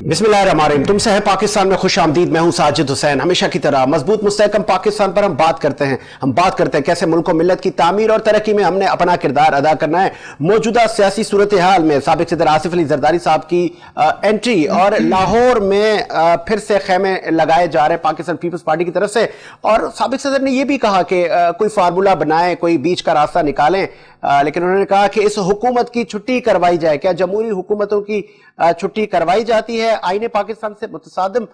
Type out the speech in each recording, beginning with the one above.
बिस्मिल्लाहिर्रहमानिर्रहीम। तुमसे है पाकिस्तान में खुश आमदीद। मैं हूं साजिद हुसैन। हमेशा की तरह मजबूत मुस्तहकम पाकिस्तान पर हम बात करते हैं कैसे मुल्क और मिल्लत की तामीर और तरक्की में हमने अपना किरदार अदा करना है। मौजूदा सियासी सूरत हाल में साबिक सदर आसिफ अली जरदारी साहब की एंट्री और लाहौर में फिर से खेमे लगाए जा रहे हैं पाकिस्तान पीपल्स पार्टी की तरफ से, और साबिक सदर ने यह भी कहा कि कोई फार्मूला बनाए, कोई बीच का रास्ता निकालें, लेकिन उन्होंने कहा कि इस हुकूमत की छुट्टी करवाई जाए। क्या जमहूरी हुकूमतों की छुट्टी करवाई जाती है? आईने पाकिस्तान से मुतसादिम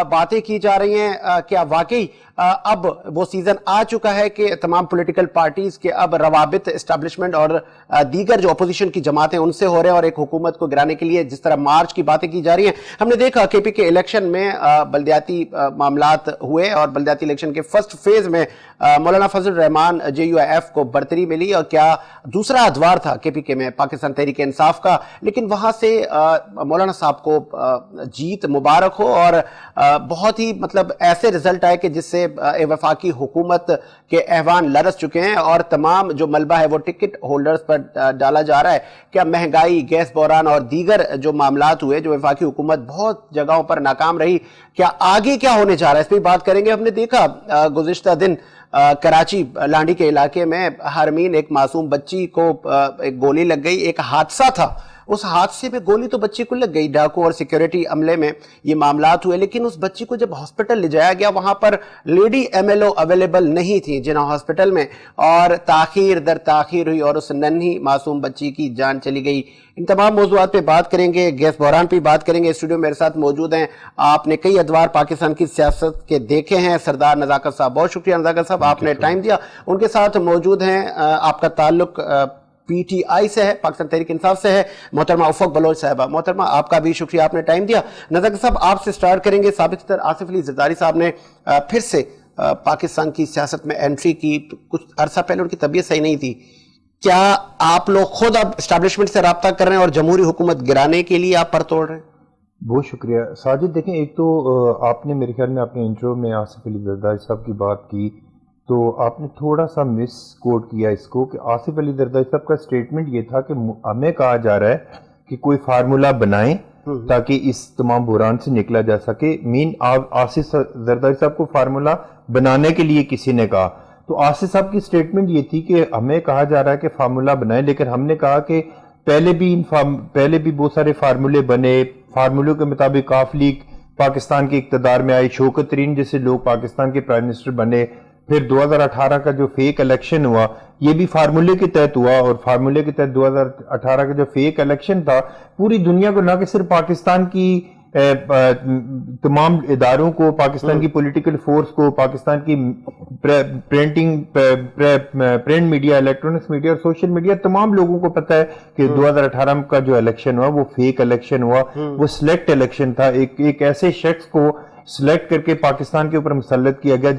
बातें की जा रही हैं। क्या वाकई अब वो सीजन आ चुका है कि तमाम पॉलिटिकल पार्टीज के अब रवाबित एस्टैब्लिशमेंट और दीगर जो अपोजिशन की जमातें उनसे हो रहे हैं, और एक हुकूमत को गिराने के लिए जिस तरह मार्च की बातें की जा रही हैं? हमने देखा केपी के इलेक्शन में बल्दियाती मामलात हुए और बल्दियाती इलेक्शन के फर्स्ट फेज में मौलाना फजल रहमान JUIF को बरतरी मिली, और क्या दूसरा अदवार था KPK में पाकिस्तान तहरीक इंसाफ का, लेकिन वहां से मौलाना साहब को जीत मुबारक हो, और बहुत ही मतलब ऐसे रिजल्ट आए कि जिससे वफाकी हुकूमत के ऐवान लरस चुके हैं और तमाम जो मलबा है वो टिकट होल्डर्स पर डाला जा रहा है। क्या महंगाई, गैस बहरान और दीगर जो मामलात हुए, जो वफाकी हुकूमत बहुत जगहों पर नाकाम रही, क्या आगे क्या होने जा रहा है, इस पर बात करेंगे। हमने देखा गुज़िश्ता दिन कराची लांडी के इलाके में हरमीन एक मासूम बच्ची को एक गोली लग गई। एक हादसा था, उस हादसे में गोली तो बच्ची को लग गई। डाकू और सिक्योरिटी अमले में ये मामलात हुए, लेकिन उस बच्ची को जब हॉस्पिटल ले जाया गया वहां पर लेडी MLO अवेलेबल नहीं थी जिना हॉस्पिटल में, और ताखीर दर ताखीर हुई और उस नन्ही मासूम बच्ची की जान चली गई। इन तमाम मौज़ूआत पे बात करेंगे, गैस बहरान पे बात करेंगे। स्टूडियो मेरे साथ मौजूद हैं, आपने कई अदवार पाकिस्तान की सियासत के देखे हैं, सरदार नज़ाकत साहब। बहुत शुक्रिया नज़ाकत साहब, आपने टाइम दिया। उनके साथ मौजूद हैं, आपका ताल्लुक PTI से है, पाकिस्तान तहरीक इंसाफ से है, मोहतरमा उफ़क़ बलोच साहबा। मोहतरमा आपका भी शुक्रिया, आपने टाइम दिया। नज़ाकत साहब, आपसे स्टार्ट करेंगे। साबिक सदर आसिफ अली जरदारी साहब ने फिर से पाकिस्तान की सियासत में एंट्री की। कुछ अरसा पहले उनकी तबीयत सही नहीं थी। क्या आप लोग खुद अब एस्टैब्लिशमेंट से रब्ता कर रहे हैं और जमहूरी हुकूमत गिराने के लिए आप पर तोड़ रहे हैं? बहुत शुक्रिया साजिद। देखें, एक तो आपने मेरे ख्याल में अपने इंट्रो में आसिफ अली जरदारी साहब की बात की, तो आपने थोड़ा सा मिस कोट किया इसको कि आसिफ अली जरदारी साहब का स्टेटमेंट ये था कि हमें कहा जा रहा है कि कोई फार्मूला बनाएं ताकि इस तमाम बुरान से निकला जा सके। आसिफ जरदारी साहब को फार्मूला बनाने के लिए किसी ने कहा, तो आसिफ साहब की स्टेटमेंट ये थी कि हमें कहा जा रहा है कि फार्मूला बनाएं, लेकिन हमने कहा कि पहले भी बहुत सारे फार्मूले बने। फार्मूलों के मुताबिक काफ लीग पाकिस्तान के इक्तदार में आई, शौकत तरीन जैसे लोग पाकिस्तान के प्राइम मिनिस्टर बने। फिर 2018 का जो फेक इलेक्शन हुआ, ये भी फार्मूले के तहत हुआ, और फार्मूले के तहत 2018 का जो फेक इलेक्शन था, पूरी दुनिया को, न कि सिर्फ पाकिस्तान की तमाम इदारों को, पाकिस्तान की पॉलिटिकल फोर्स को, पाकिस्तान की प्रिंट मीडिया, इलेक्ट्रॉनिक्स मीडिया और सोशल मीडिया, तमाम लोगों को पता है कि 2018 का जो इलेक्शन हुआ वो फेक इलेक्शन हुआ, वो सिलेक्ट इलेक्शन था। एक ऐसे शख्स को सिलेक्ट करके पाकिस्तान के ऊपर मुसल्लत किया गया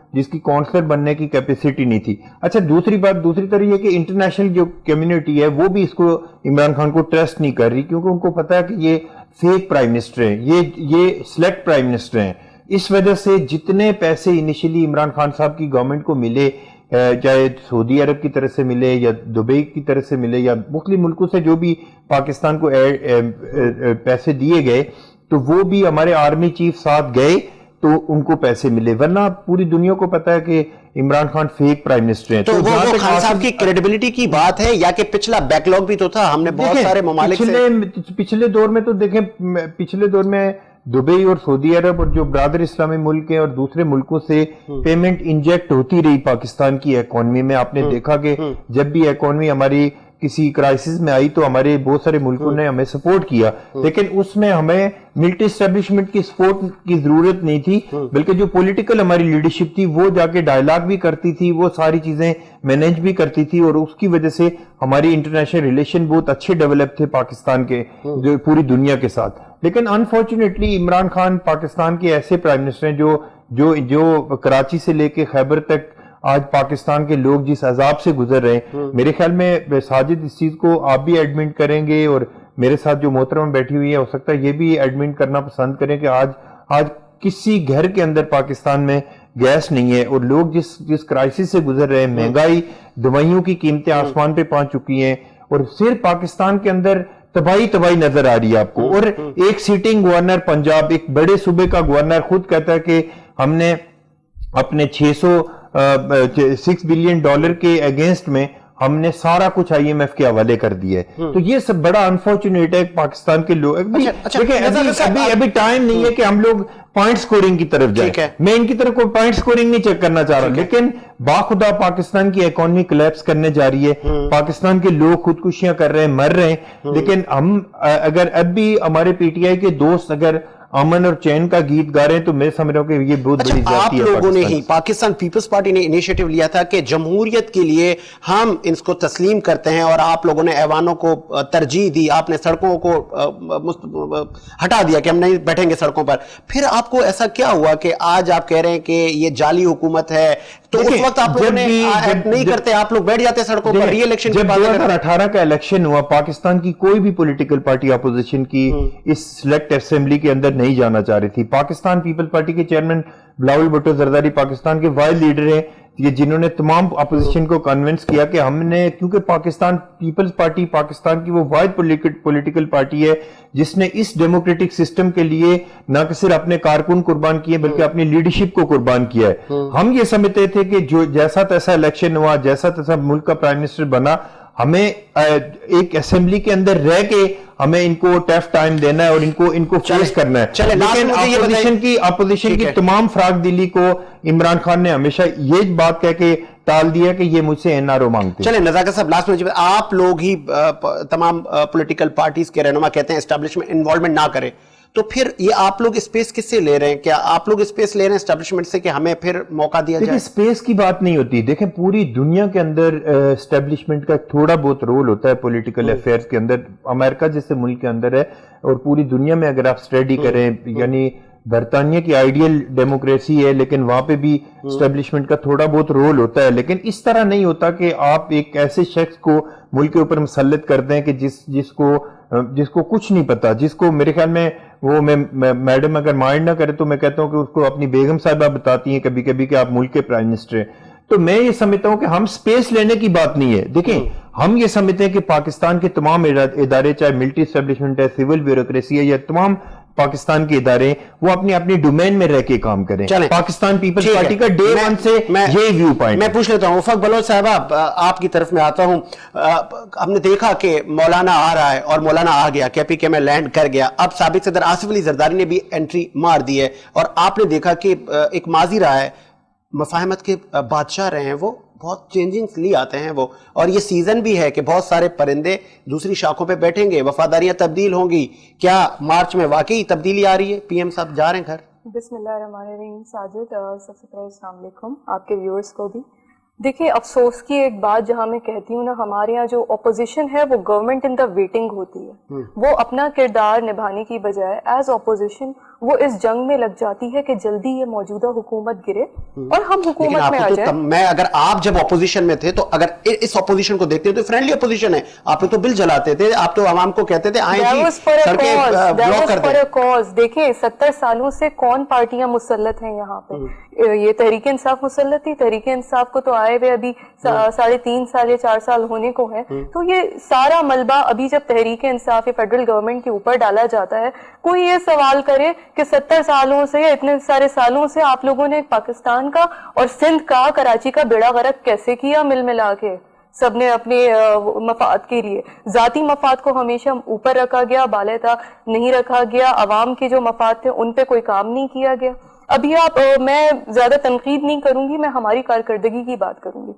जिसकी काउंसलर बनने की कैपेसिटी नहीं थी। अच्छा, दूसरी तरह ये कि इंटरनेशनल जो कम्युनिटी है वो भी इसको, इमरान खान को ट्रस्ट नहीं कर रही, क्योंकि उनको पता है कि ये फेक प्राइम मिनिस्टर हैं, ये सिलेक्ट प्राइम मिनिस्टर हैं। इस वजह से जितने पैसे इनिशियली इमरान खान साहब की गवर्नमेंट को मिले, चाहे सऊदी अरब की तरफ से मिले या दुबई की तरफ से मिले या मुख्तलिफ मुल्कों से जो भी पाकिस्तान को पैसे दिए गए, तो वो भी हमारे आर्मी चीफ साथ गए तो उनको पैसे मिले, वरना पूरी दुनिया को पता है कि Imran Khan fake prime minister हैं। तो वो खान साहब की क्रेडिबिलिटी की बात है, या कि पिछला बैकलॉग भी तो था? हमने बहुत सारे ममालिक पिछले दौर में तो देखें, पिछले दौर में दुबई और सऊदी अरब और जो ब्रादर इस्लामी मुल्क हैं और दूसरे मुल्कों से पेमेंट इंजेक्ट होती रही पाकिस्तान की इकोनॉमी में। आपने देखा कि जब भी इकोनॉमी हमारी किसी क्राइसिस में आई तो हमारे बहुत सारे मुल्कों ने हमें सपोर्ट किया, लेकिन उसमें हमें मिलिट्री एस्टेब्लिशमेंट की सपोर्ट की जरूरत नहीं थी, बल्कि जो पॉलिटिकल हमारी लीडरशिप थी वो जाके डायलॉग भी करती थी, वो सारी चीजें मैनेज भी करती थी, और उसकी वजह से हमारी इंटरनेशनल रिलेशन बहुत अच्छे डेवलप थे पाकिस्तान के जो पूरी दुनिया के साथ। लेकिन अनफॉर्चुनेटली इमरान खान पाकिस्तान के ऐसे प्राइम मिनिस्टर हैं जो कराची से लेके खैबर तक आज पाकिस्तान के लोग जिस अजाब से गुजर रहे हैं, मेरे ख्याल में साजिद इस चीज को आप भी एडमिट करेंगे, और मेरे साथ जो मोहतरमा बैठी हुई है हो सकता है ये भी एडमिट करना पसंद करें कि आज किसी घर के अंदर पाकिस्तान में गैस नहीं है, और लोग जिस क्राइसिस से गुजर रहे हैं, महंगाई, दवाइयों की कीमतें आसमान पे पहुंच चुकी हैं, और सिर्फ पाकिस्तान के अंदर तबाही नजर आ रही है आपको। और एक सिटिंग गवर्नर पंजाब, एक बड़े सूबे का गवर्नर खुद कहता है कि हमने अपने 6 बिलियन डॉलर के अगेंस्ट में हमने सारा कुछ IMF के हवाले कर दिया है। तो ये सब बड़ा अनफॉर्चुनेट है पाकिस्तान के लोग। देखिए अभी टाइम नहीं है कि हम लोग पॉइंट स्कोरिंग की तरफ जाए। मैं इनकी तरफ कोई पॉइंट स्कोरिंग नहीं चेक करना चाह रहा, लेकिन बाखुदा पाकिस्तान की इकोनॉमी कोलैप्स करने जा रही है, पाकिस्तान के लोग खुदकुशियां कर रहे हैं, मर रहे हैं। लेकिन हम अगर अब भी हमारे PTI के दोस्त अगर अमन और चैन का गीत गा रहे हैं तो मैं समझ रहा हूं कि ये बहुत बड़ी ज्यादती है। आप लोगों ने ही, पाकिस्तान पीपल्स पार्टी ने इनिशिएटिव लिया था कि जमहूरियत के लिए हम इसको तस्लीम करते हैं, और आप लोगों ने ऐवानों को तरजीह दी, आपने सड़कों को हटा दिया कि हम नहीं बैठेंगे सड़कों पर। फिर आपको ऐसा क्या हुआ कि आज आप कह रहे हैं कि ये जाली हुकूमत है? तो उस वक्त आप लोगों ने नहीं करते, आप लोग बैठ जाते सड़कों पर। री इलेक्शन जब 2018 का इलेक्शन हुआ, पाकिस्तान की कोई भी पॉलिटिकल पार्टी अपोजिशन की इस सिलेक्ट असेंबली के अंदर नहीं जाना चाह रही थी। पाकिस्तान पीपल पार्टी के चेयरमैन बिलावल भुट्टो जरदारी पाकिस्तान के वाइड लीडर हैं, ये जिन्होंने तमाम अपोजिशन को कन्विंस किया कि हमने, क्योंकि पाकिस्तान पीपल्स पार्टी पाकिस्तान की वो वाइड पॉलिटिकल पार्टी है जिसने इस डेमोक्रेटिक सिस्टम के लिए न कि सिर्फ अपने कारकुन कुर्बान किए बल्कि अपनी लीडरशिप को कुर्बान किया है। हम ये समझते थे कि जो जैसा तैसा इलेक्शन हुआ, जैसा तैसा मुल्क का प्राइम मिनिस्टर बना, हमें एक असेंबली के अंदर रह के हमें इनको टफ टाइम देना है और इनको फेस करना है। लेकिन अपोजिशन की तमाम फराग दिली को इमरान खान ने हमेशा ये बात कह के टाल दिया कि ये मुझसे NRO मांगते हैं। चले नज़ाकत साहब, लास्ट में आप लोग ही तमाम पॉलिटिकल पार्टीज के रहनुमा कहते हैं एस्टैब्लिशमेंट इन्वॉल्वमेंट ना करे, तो फिर ये आप लोग स्पेस किससे ले रहे हैं? क्या आप लोग स्पेस ले रहे हैं एस्टैब्लिशमेंट से कि हमें फिर मौका दिया जाए? स्पेस की बात नहीं होती। देखें, पूरी दुनिया के अंदर एस्टैब्लिशमेंट का थोड़ा बहुत रोल होता है पॉलिटिकल अफेयर्स के अंदर। अमेरिका जैसे मुल्क के अंदर है, और पूरी दुनिया में अगर आप स्टडी करें, यानी बरतानिया की आइडियल डेमोक्रेसी है, लेकिन वहां पे भी एस्टैब्लिशमेंट का थोड़ा बहुत रोल होता है। लेकिन इस तरह नहीं होता कि आप एक ऐसे शख्स को मुल्क के ऊपर मुसल्लत करते हैं कि जिसको कुछ नहीं पता, जिसको मेरे ख्याल में वो मैडम अगर माइंड ना करे तो मैं कहता हूं कि उसको अपनी बेगम साहिबा बताती हैं कभी कभी कि आप मुल्क के प्राइम मिनिस्टर हैं। तो मैं ये समझता हूं कि हम स्पेस लेने की बात नहीं है। देखें, हम ये समझते हैं कि पाकिस्तान के तमाम इदारे, चाहे मिलिट्री एस्टैब्लिशमेंट है, सिविल ब्यूरोक्रेसी है, या तमाम पाकिस्तान के इदारे, वो अपनी डोमेन में रह के काम करें। पाकिस्तान पीपल्स पार्टी का डे वन से ये व्यू पॉइंट। मैं पूछ लेता हूं उफक बलोच साहब, आपकी तरफ में आता हूं। हमने देखा कि मौलाना आ रहा है और मौलाना आ गया, KPK में लैंड कर गया। अब साबिक सदर आसिफ अली जरदारी ने भी एंट्री मार दी है, और आपने देखा कि एक माजी रहा है, मफाहमत के बादशाह रहे हैं, वो बहुत चेंजिंग्स ले आते हैं वो। और ये सीजन भी है कि बहुत सारे परिंदे दूसरी शाखों पे बैठेंगे, वफादारियां तब्दील होंगी। क्या मार्च में वाकई तब्दीली आ रही है? PM साहब जा रहे हैं घर। बिस्मिल्लाहिर्रहमानिर्रहीम। साजिद, सबसे पहले अस्सलाम वालेकुम आपके व्यूअर्स को भी। देखिए, अफसोस की एक बात जहाँ मैं कहती हूँ ना, हमारे यहाँ जो अपोजिशन है वो गवर्नमेंट इन द वेटिंग होती है। वो अपना किरदार निभाने की बजाय एज अपोजिशन वो इस जंग में लग जाती है कि जल्दी ये मौजूदा हुकूमत गिरे और हम हुकूमत में आ जाए। मैं अगर आप जब अपोजिशन में थे तो अगर इस अपोजिशन को देखते तो फ्रेंडली अपोजिशन है, आप तो बिल जलाते थे, आप तो आवाम को कहते थे आए जी सड़कें ब्लॉक कर दें। देखिए, 70 सालों से कौन पार्टियां मुसल्लत हैं यहाँ पे? ये तहरीक इंसाफ मुसल्लत थी। तहरीक इंसाफ को तो आए हुए अभी 3.5 साल या 4 साल होने को है। तो ये सारा मलबा अभी जब तहरीक इंसाफ या फेडरल गवर्नमेंट के ऊपर डाला जाता है, कोई ये सवाल करे कि 70 सालों से या इतने सारे सालों से आप लोगों ने पाकिस्तान का और सिंध का, कराची का बेड़ा गर्क कैसे किया? मिल मिला के सबने अपने मफाद के लिए, जाती मफाद को हमेशा ऊपर रखा गया, बालेता नहीं रखा गया। अवाम के जो मफाद थे उन पे कोई काम नहीं किया गया। अभी मैं ज्यादा तनकीद नहीं करूंगी, मैं हमारी कारकर्दगी की बात करूंगी।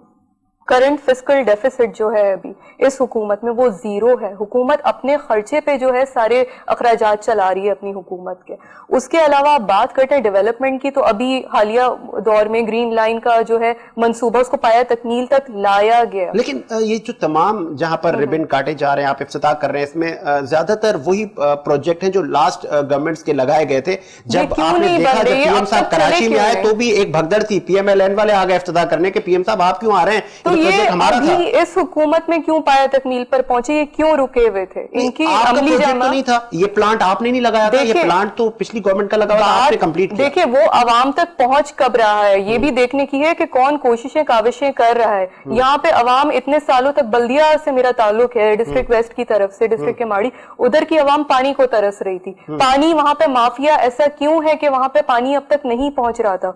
करंट फिस्कल डेफिसिट जो है अभी इस हुकूमत में वो 0 है। हुकूमत अपने खर्चे पे जो है सारे अखराजात चला रही है अपनी हुकूमत के। उसके अलावा आप बात करते हैं डेवलपमेंट की, तो अभी हालिया दौर में ग्रीन लाइन का जो है मंसूबा, उसको पाया तकमील तक लाया गया। लेकिन ये जो तमाम जहां पर रिबन काटे जा रहे हैं, आप इफ्तिताह कर रहे हैं, इसमें ज्यादातर वही प्रोजेक्ट हैं जो लास्ट गवर्नमेंट्स के लगाए गए थे। जब आपने देखा जब PM साहब कराची में आए तो भी एक भगदड़ थी, PMLN वाले आ गए इफ्तिताह करने के PM साहब आप क्यों आ रहे हैं? ये हमारा था। अभी इस हुकूमत में क्यों पाया तकमील पर पहुंचे, ये क्यों रुके हुए थे? इनकी अमली जामा तो नहीं था, ये प्लांट आपने नहीं लगाया था, ये प्लांट तो पिछली गवर्नमेंट का लगा हुआ था, आपने कंप्लीट किया। देखिए वो अवाम तक पहुंच कब रहा है, ये भी देखने की है कि कौन कोशिशें काविशें कर रहा है। यहाँ पे अवाम इतने सालों तक, बल्दिया से मेरा ताल्लुक है, डिस्ट्रिक्ट वेस्ट की तरफ से, डिस्ट्रिक्ट के माड़ी, उधर की अवाम पानी को तरस रही थी। पानी वहां पे माफिया ऐसा क्यों है कि वहां पे पानी अब तक नहीं पहुंच रहा था?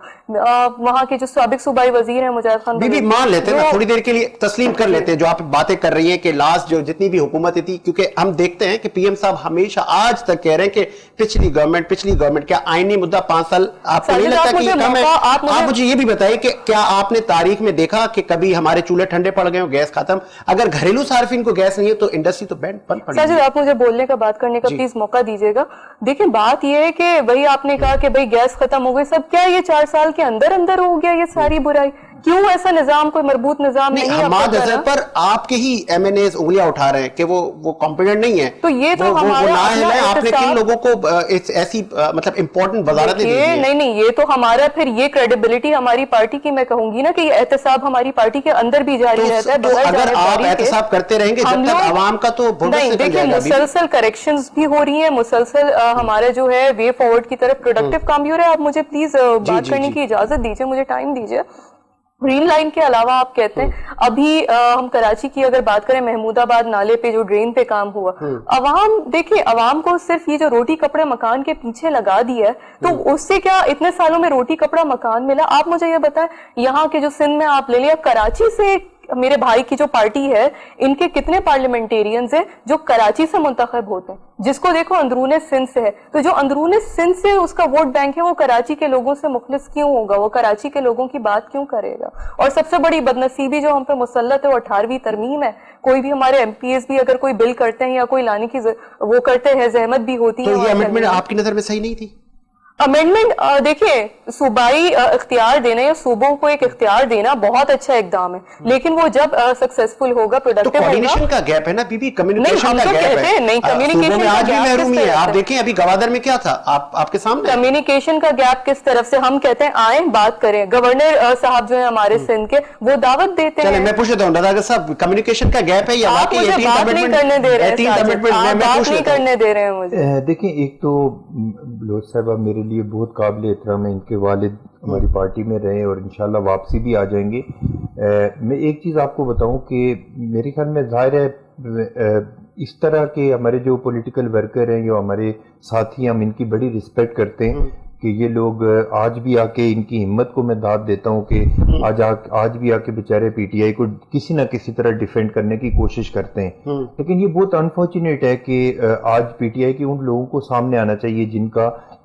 वहां के जो साबिक सूबाई वजीर है मुजाहिद खान, बीबी मान लेते हैं ना, थोड़ी देर के लिए तस्लीम कर लेते हैं जो आप बातें कर रही हैं कि लास्ट जो जितनी भी हुकूमत थी, क्योंकि हम देखते हैं कि पीएम साहब हमेशा आज तक कह रहे हैं कि पिछली गवर्नमेंट, क्या आईनी मुद्दा 5 साल आपको नहीं लगता कि कम है? आप मुझे ये भी बताइए कि क्या आपने तारीख में देखा कि कभी हमारे चूल्हे ठंडे पड़ गए हो, गैस खत्म? अगर घरेलू सार्फिन को गैस नहीं है तो इंडस्ट्री तो बंद पड़ी। साजिद, आप मुझे बोलने का, बात करने का प्लीज मौका दीजिएगा। देखिए बात ये है कि वही आपने कहा कि भाई गैस खत्म हो गई, सब क्या ये 4 साल के अंदर अंदर हो गया ये सारी बुराई? क्यों ऐसा निजाम, कोई मरबूत निजाम नहीं? हमाद अजहर पर आपके ही एमएनएस उंगलियां उठा रहे हैं कि वो कॉम्पिटेंट नहीं है, तो ये तो हमारा आपने किन लोगों को ऐसी मतलब इंपॉर्टेंट वजारतें दी हैं? नहीं, ये तो हमारा, फिर ये क्रेडिबिलिटी हमारी पार्टी की, मैं कहूंगी ना कि ये एहतसाब हमारी पार्टी के अंदर भी जारी रहता है। तो अगर आप एहतसाब करते रहेंगे जब तक अवाम का तो नहीं, देखिए मुसलसल करेक्शंस भी हो रही है, मुसलसल हमारा जो है वे फॉरवर्ड की तरफ प्रोडक्टिव काम भी हो रहा है। आप मुझे प्लीज बात करने की इजाजत दीजिए, मुझे टाइम दीजिए। ग्रीन लाइन के अलावा आप कहते हैं अभी हम कराची की अगर बात करें, महमूदाबाद नाले पे जो ड्रेन पे काम हुआ, अवाम, देखिए अवाम को सिर्फ ये जो रोटी कपड़े मकान के पीछे लगा दिया है, तो उससे क्या इतने सालों में रोटी कपड़ा मकान मिला? आप मुझे ये बताएं, यहाँ के जो सिंध में आप ले लिया, कराची से मेरे भाई की जो पार्टी है, इनके कितने पार्लियामेंटेरियंस हैं जो कराची से मुंतखब होते हैं, जिसको देखो अंदरूने सिंध से है। तो जो अंदरूने सिंध से उसका वोट बैंक है, वो कराची के लोगों से मुखलिस क्यों होगा? वो कराची के लोगों की बात क्यों करेगा? और सबसे बड़ी बदनसीबी जो हम पे मुसल्लत है वो 18वीं तरमीम है। कोई भी हमारे एमपीएस भी अगर कोई बिल करते हैं या कोई लाने की वो करते हैं, जहमत भी होती है। तो ये अमेंडमेंट आपकी नजर में सही नहीं थी? अमेंडमेंट देखिए, सूबाई इख्तियार देना या सूबों को एक इख्तियार देना बहुत अच्छा इकदाम है, लेकिन वो जब सक्सेसफुल होगा, प्रोडक्टिव होगा। कोऑर्डिनेशन का गैप है ना बीबी, कम्युनिकेशन का गैप है। नहीं, कम्युनिकेशन का आज भी महरूमी है। आप देखें अभी गवादर में क्या था, आपके सामने कम्युनिकेशन का गैप किस तरफ से? हम कहते हैं आए बात करें, गवर्नर साहब जो है हमारे सिंध के, वो दावत देते हैं। चले मैं पूछ लेता हूँ रज़ा साहब, कम्युनिकेशन का गैप है या आप मुझे बात नहीं करने दे रहे हैं, बात नहीं करने दे रहे हैं मुझे। देखिए, एक तो लोध साहब मेरे लिए बहुत काबिल एहतराम है, इनके वालिद हमारी पार्टी में रहे और इंशाल्लाह वापसी भी आ जाएंगे। मैं एक चीज़ आपको बताऊं कि मेरे ख्याल में ज़ाहिर है इस तरह के हमारे जो पॉलिटिकल वर्कर हैं, जो हमारे साथी, हम इनकी बड़ी रिस्पेक्ट करते हैं कि ये लोग आज भी आके, इनकी हिम्मत को मैं दाद देता हूँ कि आज भी आके बेचारे पीटीआई को किसी ना किसी तरह डिफेंड करने की कोशिश करते हैं। लेकिन ये बहुत अनफॉर्चुनेट है कि आज पीटीआई के उन लोगों को सामने आना चाहिए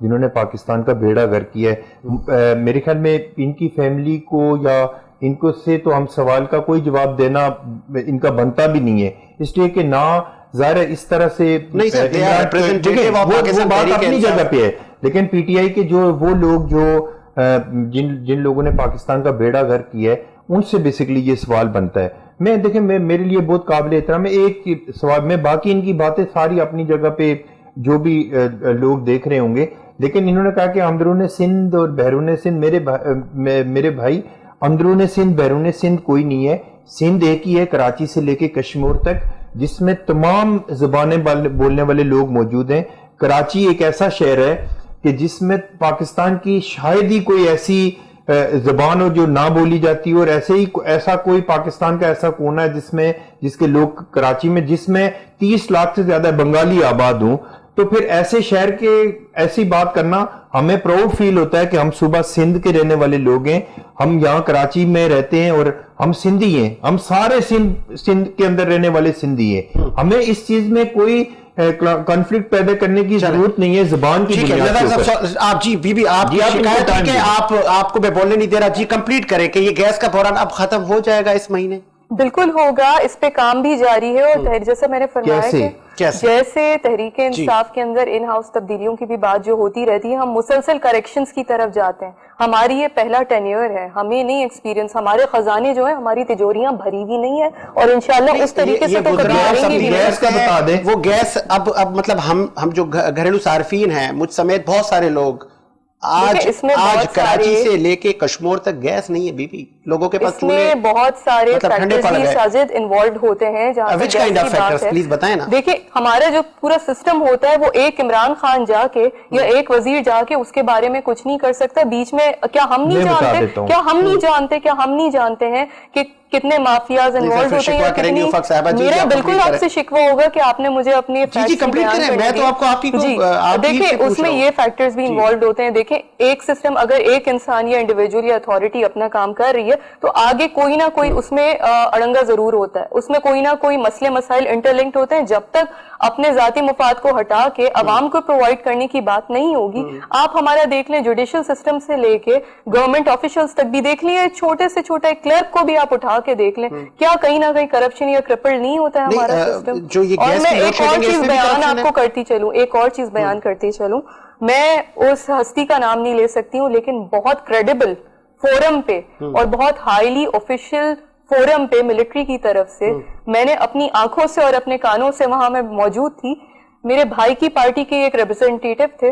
जिन्होंने पाकिस्तान का बेड़ा गर्क किया है। मेरे ख्याल में इनकी फैमिली को या इनको से तो हम सवाल का कोई जवाब देना इनका बनता भी नहीं है, इसलिए कि ना ज़ाहिर इस तरह से नहीं सर, वो बात अपनी जगह पे है, लेकिन पीटीआई के जो वो लोग जो जिन लोगों ने पाकिस्तान का बेड़ा गर्क किया है, उनसे बेसिकली ये सवाल बनता है। मैं देखें, मेरे लिए बहुत काबिल एहतराम है एक सवाल में, बाकी इनकी बातें सारी अपनी जगह पे जो भी लोग देख रहे होंगे, लेकिन इन्होंने कहा कि अंदरून सिंध और बहरून सिंध, मेरे भाई अंदरून सिंध बहरून सिंध कोई नहीं है। सिंध एक ही है, कराची से लेके कश्मीर तक, जिसमें तमाम ज़बानें बोलने वाले लोग मौजूद हैं। कराची एक ऐसा शहर है कि जिसमें पाकिस्तान की शायद ही कोई ऐसी ज़बान हो जो ना बोली जाती हो, और ऐसा कोई पाकिस्तान का ऐसा कोना है जिसके लोग कराची में, जिसमें 30 लाख से ज्यादा बंगाली आबाद हों। तो फिर ऐसे शहर के ऐसी बात करना, हमें प्राउड फील होता है कि हम सुबह सिंध के रहने वाले लोग हैं, हम यहाँ कराची में रहते हैं और हम सिंधी हैं, हम सारे सिंध के अंदर रहने वाले सिंधी हैं। हमें इस चीज में कोई कॉन्फ्लिक्ट पैदा करने की जरूरत नहीं है जुबान की बुनियाद पर। आप जी बीबी, आप शिकायत है कि आपको मैं बोलने नहीं दे रहा जी, कंप्लीट करें कि ये गैस का बहरान अब खत्म हो जाएगा इस महीने? बिल्कुल होगा, इस पे काम भी जारी है। और जैसे मैंने फरमाया कि जैसे तहरीक इंसाफ के अंदर इन हाउस तब्दीलियों की भी बात जो होती रहती है, हम मुसलसल करेक्शंस की तरफ जाते हैं। हमारी ये पहला टेन्योर है, हमें नहीं एक्सपीरियंस, हमारे खजाने जो है, हमारी तिजोरियां भरी हुई नहीं है, और इंशाल्लाह उस तरीके से तो कभी भरेंगी भी नहीं। गैस का बता दें, वो गैस अब मतलब हम जो घरेलू सार्फिन हैं, मुझ समेत बहुत सारे लोग, आज कराची से लेके कश्मीर तक गैस नहीं है बीबी। لوگوں کے پاس इसमें बहुत सारे मतलब ठंडे फैक्टर्स पड़ भी गए। साजिद इन्वॉल्व होते हैं जहाँ Which पे kind गैस of की बात factors? है। Please बताएं ना। देखिए हमारा जो पूरा सिस्टम होता है वो एक इमरान खान जाके या एक वजीर जाके उसके बारे में कुछ नहीं कर सकता। बीच में क्या हम नहीं मैं बता जानते, देता हूँ। क्या हम नहीं जानते हैं कि कितने माफियाज इन्वॉल्व होते हैं या करेंगी उफक साहबा जी, मेरा आप बिल्कुल complete आपसे शिकवा होगा कि आपने मुझे अपने जी कंप्लीट करें, मैं तो आपको आपकी जी देखिए उसमें ये फैक्टर्स भी इन्वॉल्व होते हैं। देखिए एक सिस्टम अगर एक इंसान या इंडिविजुअल या अथॉरिटी अपना काम कर रही है तो आगे कोई ना कोई उसमें अड़ंगा जरूर होता है, उसमें कोई ना कोई मसले मसाइल इंटरलिंक्ड होते हैं। जब तक अपने जाती मुफाद को हटा के अवाम को प्रोवाइड करने की बात नहीं होगी, आप हमारा देख लें जुडिशियल सिस्टम से लेके गवर्नमेंट ऑफिशियल्स तक भी देख लिए, छोटे से छोटा एक क्लर्क को भी आप उठा के देख लें, क्या कहीं ना कहीं करप्शन या क्रिपल नहीं होता है हमारा सिस्टम। जो ये और गैस मैं की एक और लोड चीज शेडिंग है, बयान इसमें भी आपको करती चलूं, एक और चीज बयान करती चलूं। मैं उस हस्ती का नाम नहीं ले सकती हूँ लेकिन बहुत क्रेडिबल फोरम पे और बहुत हाईली ऑफिशियल फोरम पे मिलिट्री की तरफ से मैंने अपनी आंखों से और अपने कानों से वहां मैं मौजूद थी, मेरे भाई की पार्टी के एक रिप्रेजेंटेटिव थे,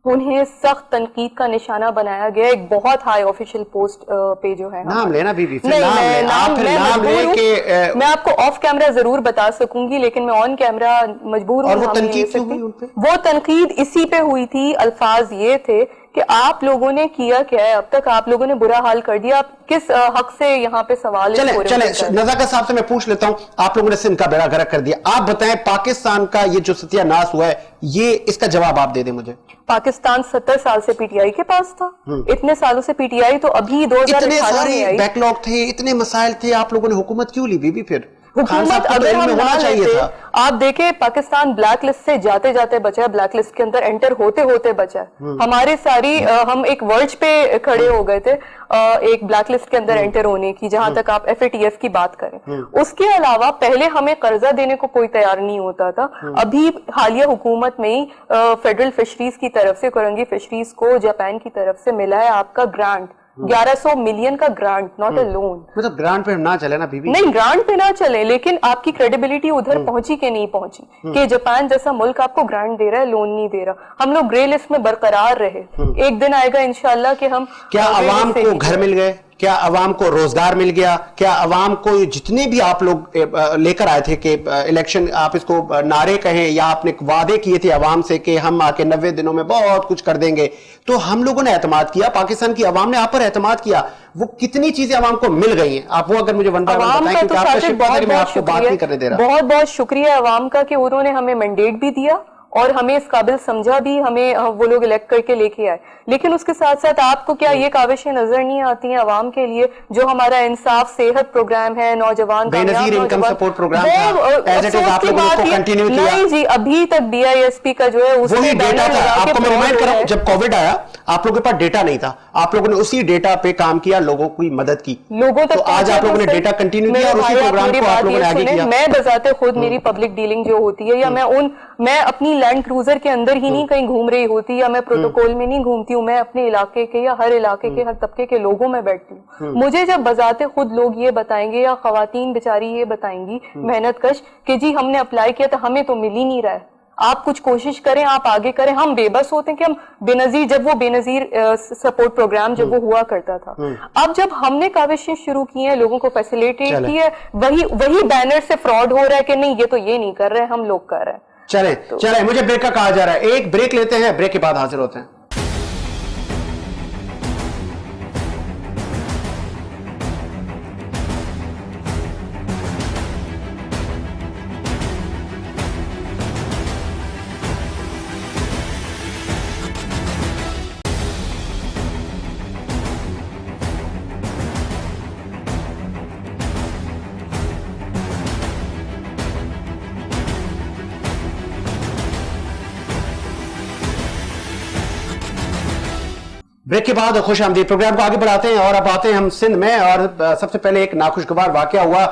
उन्हें सख्त तनकीद का निशाना बनाया गया एक बहुत हाई ऑफिशियल पोस्ट पे जो है। नाम लेना बीबी, फिर नहीं, नाम मैं ले, आप फिर मैं नाम मजबूर ले हूँ। के मैं आपको ऑफ कैमरा जरूर बता सकूंगी लेकिन मैं ऑन कैमरा मजबूर हूँ। और वो नाम नहीं तनकीद ले क्यों सकती। हुई उन पे? वो तनकीद इसी पे हुई थी, अल्फाज ये थे कि आप लोगों ने किया क्या है, अब तक आप लोगों ने बुरा हाल कर दिया, आप किस हक से यहाँ पे सवाल चले इस चले फोरम पे कर रहे हैं? नजाकत साहब से मैं पूछ लेता हूं, आप लोगों ने सिंध का बेड़ा गर्क कर दिया, आप बताएं पाकिस्तान का ये जो सत्यानाश हुआ है, ये इसका जवाब आप दे दें मुझे। पाकिस्तान 70 साल से पीटीआई के पास था, इतने सालों से पीटीआई तो अभी 2018 इतने में सारे आई। बैकलॉग थे, इतने मसाइल थे, आप लोगों ने हुकूमत क्यों ली बीबी? फिर खान साहब हुकूमत को तो अगर इल्म हम में ना होना चाहिए लेते, था। आप देखें पाकिस्तान ब्लैक लिस्ट से जाते जाते बचा है, ब्लैक लिस्ट के अंदर एंटर होते होते बचा है। हमारे सारी हम एक वर्ज पे खड़े हो गए थे एक ब्लैक लिस्ट के अंदर एंटर होने की, जहां तक आप FATF की बात करें। उसके अलावा पहले हमें कर्जा देने को कोई तैयार नहीं होता था। अभी हालिया हुकूमत में ही फेडरल फिशरीज की तरफ से, कोरंगी फिशरीज को जापान की तरफ से मिला है आपका ग्रांट, 1100 मिलियन का ग्रांट, नॉट अ लोन। मतलब ग्रांट पे हम ना चले ना बीबी। नहीं, ग्रांट पे ना चले, लेकिन आपकी क्रेडिबिलिटी उधर पहुंची कि नहीं पहुंची कि जापान जैसा मुल्क आपको ग्रांट दे रहा है, लोन नहीं दे रहा। हम लोग ग्रे लिस्ट में बरकरार रहे। एक दिन आएगा इंशाल्लाह कि हम क्या ग्रे अवाम लिस्ट से को नीचे घर मिल गए? क्या अवाम को रोजगार मिल गया? क्या अवाम को जितने भी आप लोग लेकर आए थे कि इलेक्शन, आप इसको नारे कहें या आपने वादे किए थे अवाम से कि हम आके 90 दिनों में बहुत कुछ कर देंगे, तो हम लोगों ने एतमाद किया, पाकिस्तान की अवाम ने आप पर एतमाद किया, वो कितनी चीजें अवाम को मिल गई हैं? आप वो अगर मुझे वन बाय वन अवाम बताएं, का क्योंकि तो आपका साजिद शिफ्ट है कि मैं आपको बात नहीं करने दे रहा। बहुत बहुत शुक्रिया अवाम का कि उन्होंने हमें मैंडेट भी दिया और हमें इस काबिल समझा भी, हमें वो लोग इलेक्ट करके लेके आए। लेकिन उसके साथ साथ आपको क्या ये काविशें नजर नहीं आती हैं अवाम के लिए, जो हमारा इंसाफ सेहत प्रोग्राम है, नौजवान बेनजीर इनकम सपोर्ट प्रोग्राम था, एज इट इज आप लोगों ने उसको कंटिन्यू किया। नहीं जी, अभी तक BISP का जो है वही उसमें डेटा बैनर था, लगा के आपको मैं रिमाइंड promote कर रहा हो हूं, रहा है। जब कोविड आया आप लोगों के पास डेटा नहीं था, आप लोगों ने उसी डेटा पे काम किया, लोगों की मदद की, लोगों तक तो आज आप लोगों ने डेटा कंटिन्यू किया और उसी प्रोग्राम को आप लोगों ने आगे किया। मैं बजाते खुद मेरी पब्लिक डीलिंग जो होती है, या मैं अपनी लैंड क्रूजर के अंदर ही नहीं कहीं घूम रही होती, या मैं प्रोटोकॉल में नहीं घूमती हूँ, मैं अपने इलाके के या हर इलाके के हर तबके के लोगों में बैठती हूँ। मुझे जब बजाते खुद लोग ये बताएंगे या खवातीन बेचारी ये बताएंगी मेहनत कश कि जी हमने अप्लाई किया था, हमें तो मिल ही नहीं रहा है, आप कुछ कोशिश करें, आप आगे करें, हम बेबस होते हैं कि हम बेनजीर, जब वो बेनजीर सपोर्ट प्रोग्राम जब वो हुआ करता था, अब जब हमने काविशें शुरू की हैं, लोगों को फैसिलिटेट की है, वही बैनर से फ्रॉड हो रहा है कि नहीं ये तो ये नहीं कर रहे हैं, हम लोग कर रहे हैं। चले मुझे ब्रेक का कहा जा रहा है, एक ब्रेक लेते हैं, ब्रेक के बाद हाजिर होते हैं। ब्रेक के बाद खुश आमदीद, प्रोग्राम को आगे बढ़ाते हैं और अब आते हैं हम सिंध में। और सबसे पहले एक नाखुशगवार वाकया हुआ।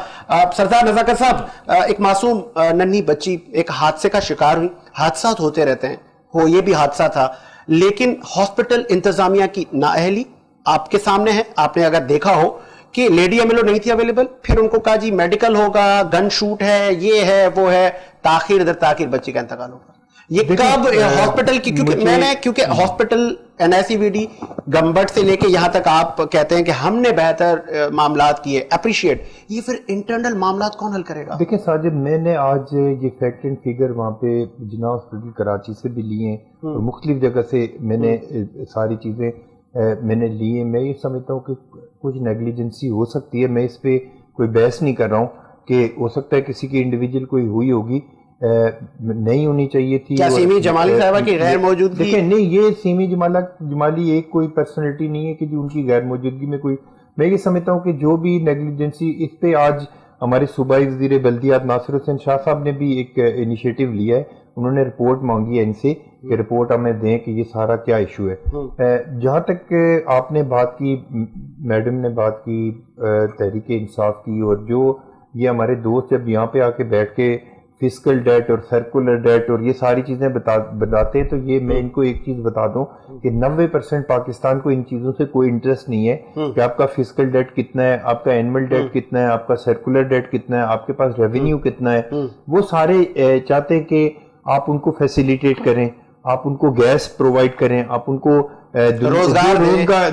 सरदार नजाकत साहब, एक मासूम नन्ही बच्ची एक हादसे का शिकार हुई। हादसा होते रहते हैं, हो ये भी हादसा था, लेकिन हॉस्पिटल इंतजामिया की नाअहली आपके सामने है। आपने अगर देखा हो कि लेडी एमएलओ नहीं थी अवेलेबल, फिर उनको कहा जी मेडिकल होगा, गन शूट है, ये है वो है, ताखिर दर ताखिर बच्ची का इंतकाल होगा। یہ کب ہاسپٹل کی، کیونکہ ہاسپٹل NICVD گمبٹ سے لے کے یہاں تک آپ کہتے ہیں کہ ہم نے بہتر معاملات کیے، اپریشیٹ، یہ پھر انٹرنل معاملات کون حل کرے گا؟ دیکھیں ساجد، میں نے آج یہ فیکٹ اینڈ فگر وہاں پہ جناح ہاسپٹل کراچی سے بھی لیے ہیں اور مختلف جگہ سے میں نے ساری چیزیں میں نے لی ہیں. میں یہ سمجھتا ہوں کہ کچھ نیگلیجنسی ہو سکتی ہے، میں اس پہ کوئی بحث نہیں کر رہا ہوں کہ ہو سکتا ہے کسی کی انڈیویجول کوئی ہوئی ہوگی، نہیں ہونی چاہیے تھی. کیا سیمی جمالی صاحبہ کی غیر موجودگی؟ دیکھیں نہیں، یہ سیمی جمالی ایک کوئی پرسنالٹی نہیں ہے کہ جو ان کی غیر موجودگی میں کوئی، میں یہ سمجھتا ہوں کہ جو بھی نیگلیجنسی، اس پہ آج ہمارے صوبائی وزیر بلدیات ناصر حسین شاہ صاحب نے بھی ایک انیشیٹو لیا ہے. انہوں نے رپورٹ مانگی ہے ان سے کہ رپورٹ ہمیں دیں کہ یہ سارا کیا ایشو ہے. جہاں تک آپ نے بات کی، میڈم نے بات کی تحریک انصاف کی، اور جو یہ ہمارے دوست جب یہاں پہ آ کے بیٹھ کے فسکل ڈیٹ اور سرکولر ڈیٹ اور یہ ساری چیزیں بتاتے ہیں، تو یہ میں ان کو ایک چیز بتا دوں کہ 90% پاکستان کو ان چیزوں سے کوئی انٹرسٹ نہیں ہے کہ آپ کا فسکل ڈیٹ کتنا ہے، آپ کا اینول ڈیٹ کتنا ہے، آپ کا سرکولر ڈیٹ کتنا ہے، آپ کے پاس ریونیو کتنا ہے. وہ سارے چاہتے ہیں کہ آپ ان کو فیسیلیٹیٹ کریں، آپ ان کو گیس پرووائڈ کریں، آپ ان کو روزگار،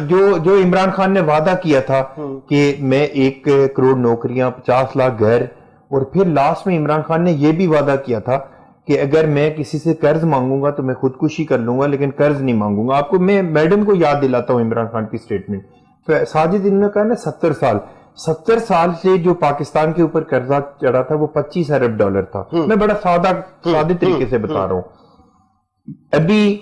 جو عمران خان نے وعدہ کیا تھا کہ میں 1 کروڑ نوکریاں، 50 لاکھ گھر، اور پھر لاسٹ میں عمران خان نے یہ بھی وعدہ کیا تھا کہ اگر میں کسی سے قرض مانگوں گا تو میں خودکشی کر لوں گا لیکن قرض نہیں مانگوں گا. آپ کو میں میڈم کو یاد دلاتا ہوں عمران خان کی سٹیٹمنٹ. ساجد، انہوں نے کہا نا 70 سال سے جو پاکستان کے اوپر قرضہ چڑھا تھا وہ $25 ارب تھا. میں بڑا سادے طریقے سے بتا رہا ہوں. ابھی